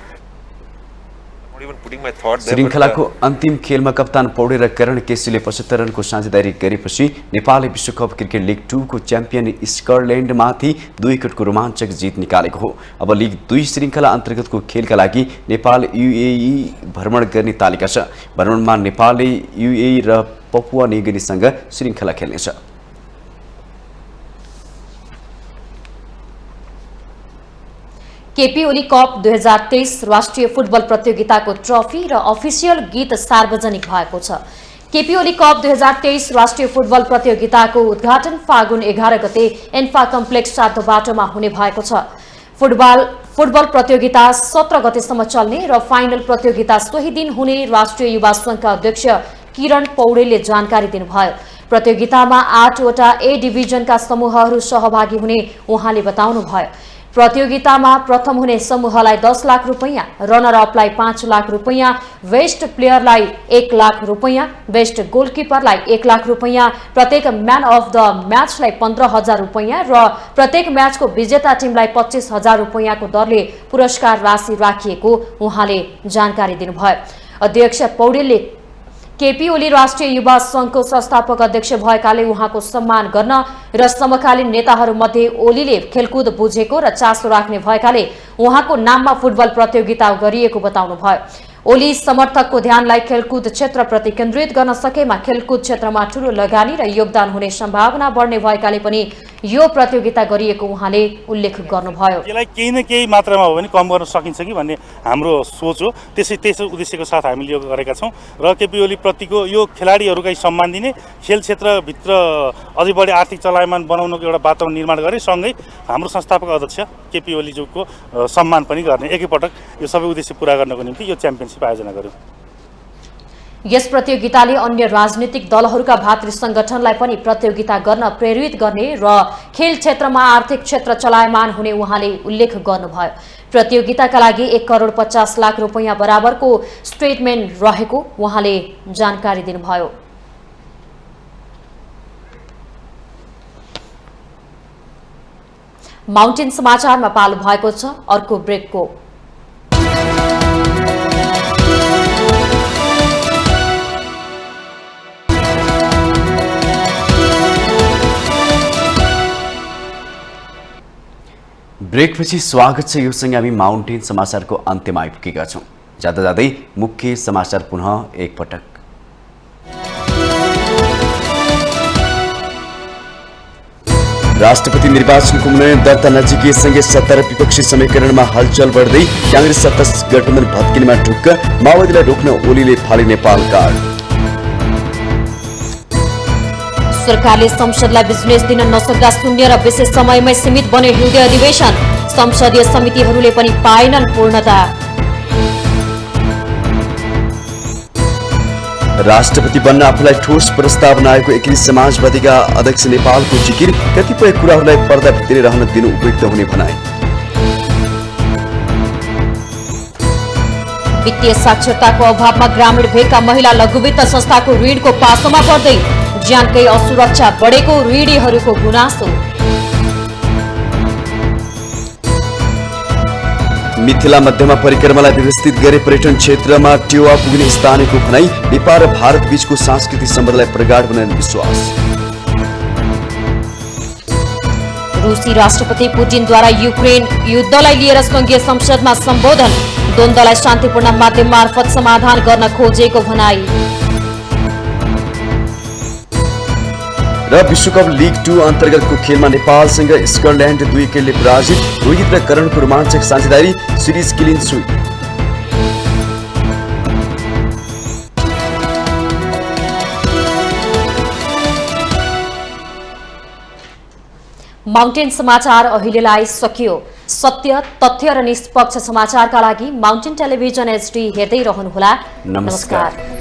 I'm not even putting my thought there. श्रृङ्खलाको अन्तिम खेलमा कप्तान पौडेल र करण केसीले 75 रनको साझेदारी गरेपछि नेपालले विश्वकप क्रिकेट लिग 2 को च्याम्पियन स्कटल्यान्डमाथि 2 विकेटको रोमाञ्चक जित निकालेको हो। अब लिग 2 श्रृङ्खला अन्तर्गतको खेलका लागि नेपाल युएई भ्रमण गर्ने तालिका छ। भ्रमणमा नेपालले युएई र पपुवा न्युगिनीसँग श्रृङ्खला खेल्नेछ। केपी ओली कप 2023 राष्ट्रिय फुटबल प्रतियोगिताको ट्रफी र अफिसियल गीत सार्वजनिक भएको छ। केपी ओली कप 2023 राष्ट्रिय फुटबल प्रतियोगिताको उद्घाटन फागुन 11 गते एन्फा कम्प्लेक्स 7 बाटोमा हुने भएको छ। फुटबल प्रतियोगिता 17 गतेसम्म चल्ने र फाइनल प्रतियोगिता सोही दिन हुने राष्ट्रिय युवा संघका अध्यक्ष किरण पौडेलले जानकारी दिनुभयो। प्रतियोगितामा 8 वटा ए डिभिजनका समूहहरू सहभागी हुने उहाँले बताउनुभयो। प्रतियोगितामा प्रथम हुने समूहलाई 10 लाख रुपैयाँ, रनर अपलाई 5 लाख रुपैयाँ, बेस्ट प्लेयरलाई 1 लाख रुपैयाँ, बेस्ट गोलकिपरलाई 1 लाख रुपैयाँ, प्रत्येक म्यान अफ द म्याचलाई 15,000 रुपैयाँ र प्रत्येक म्याचको विजेता टिमलाई 25,000 रुपैयाँको दरले पुरस्कार राशि राखिएको उहाँले जानकारी दिनुभयो। अध्यक्ष पौडेलले केपी ओली राष्ट्रिय युवा संघको संस्थापक अध्यक्ष भएकाले उहाँको सम्मान गर्न र समकालीन नेताहरूमध्ये ओलीले खेलकुद बुझेको र चासो राख्ने भएकाले उहाँको नाममा फुटबल प्रतियोगिता गरिएको बताउनुभयो। ओली समर्थकको ध्यानलाई खेलकुद क्षेत्रप्रति केन्द्रित गर्न सकेमा खेलकुद क्षेत्रमा ठूलो लगानी र योगदान हुने सम्भावना बढ्ने भएकाले पनि यो प्रतियोगिता गरिएको उहाँले उल्लेख गर्नुभयो। यसलाई केही न केही मात्रामा हो भने कम गर्न सकिन्छ कि भन्ने हाम्रो सोच हो। त्यसै उद्देश्यको साथ हामीले यो गरेका छौँ र केपी ओली प्रतिको यो खेलाडीहरूलाई सम्मान दिने, खेल क्षेत्रभित्र अझै बढी आर्थिक चलायमान बनाउनको एउटा वातावरण निर्माण गरे, सँगै हाम्रो संस्थापक अध्यक्ष केपी ओलीज्यूको सम्मान पनि गर्ने, एकैपटक यो सबै उद्देश्य पूरा गर्नको निम्ति यो च्याम्पियनसिप आयोजना गर्यौँ। यस प्रतियोगिताले अन्य राजनीतिक दलहरूका भातृ संगठनलाई पनि प्रतियोगिता गर्न प्रेरित गर्ने र खेल क्षेत्रमा आर्थिक क्षेत्र चलायमान हुने उहाँले उल्लेख गर्नुभयो। प्रतियोगिताका लागि 1,50 लाख रुपैयाँ बराबरको स्टेटमेन्ट रहेको उहाँले जानकारी दिनुभयो। माउन्टेन समाचारमा पालो भएको छ अर्को ब्रेकको। ब्रेकपछि स्वागत छ। यो सँगै हामी माउन्टेन समाचारको अन्त्यमा आइपुगेका छौँ। जाँदा जाँदै मुख्य समाचार पुनः एकपटक। राष्ट्रपति निर्वाचनको मनोनयन दर्ता नजिकिएसँगै सत्ता र विपक्षी समीकरणमा हलचल बढ्दै कांग्रेस सत्ता गठबन्धन भत्किनेमा ढुक्क, माओवादीलाई रोक्न ओलीले फाले नेपाल कार्ड। सरकारले संसदलाई बिजनेस दिन नसक्दा शून्य र विशेष समयमै सीमित बन्यो हिउँदे अधिवेशन, संसदीय समितिहरूले पनि पाएनन् पूर्णता। राष्ट्रपति बन्न आफूलाई ठोस प्रस्ताव नआएको एकीकृत समाजवादीका अध्यक्ष नेपालको जिकिर, कतिपय कुराहरूलाई पर्दाभित्रै रहन दिनु उपयुक्त हुने भनाए। वित्तीय साक्षरताको अभावमा ग्रामीण भेगका महिला लघुवित्त संस्थाको ऋणको पासोमा पर्दै ज्यानकै असुरक्षा बढेको ऋणीहरूको गुनासो। मिथिला मध्यमा परिक्रमालाई व्यवस्थित गरे पर्यटन क्षेत्रमा टेवा पुग्ने स्थानीयको भनाई, नेपाल र भारत बीचको सांस्कृतिक सम्बन्धलाई प्रगाढ बनाउने विश्वास। रुसी राष्ट्रपति पुटिनद्वारा युक्रेन युद्धलाई लिएर संघीय संसदमा सम्बोधन, द्वन्द्वलाई शान्तिपूर्ण माध्यम मार्फत समाधान गर्न खोजेको भनाई। र विश्वकप लिग 2 अन्तर्गतको खेलमा नेपालसँग स्कटल्यान्ड 2-1ले पराजित, रोहित र करणको रोमाञ्चक साझेदारी, सिरिज क्लिन स्वीप। माउन्टेन समाचार अहिलेलाई सकियो। सत्य, तथ्य र निष्पक्ष समाचारका लागि माउन्टेन टेलिभिजन HD हेर्दै रहनुहोला। नमस्कार।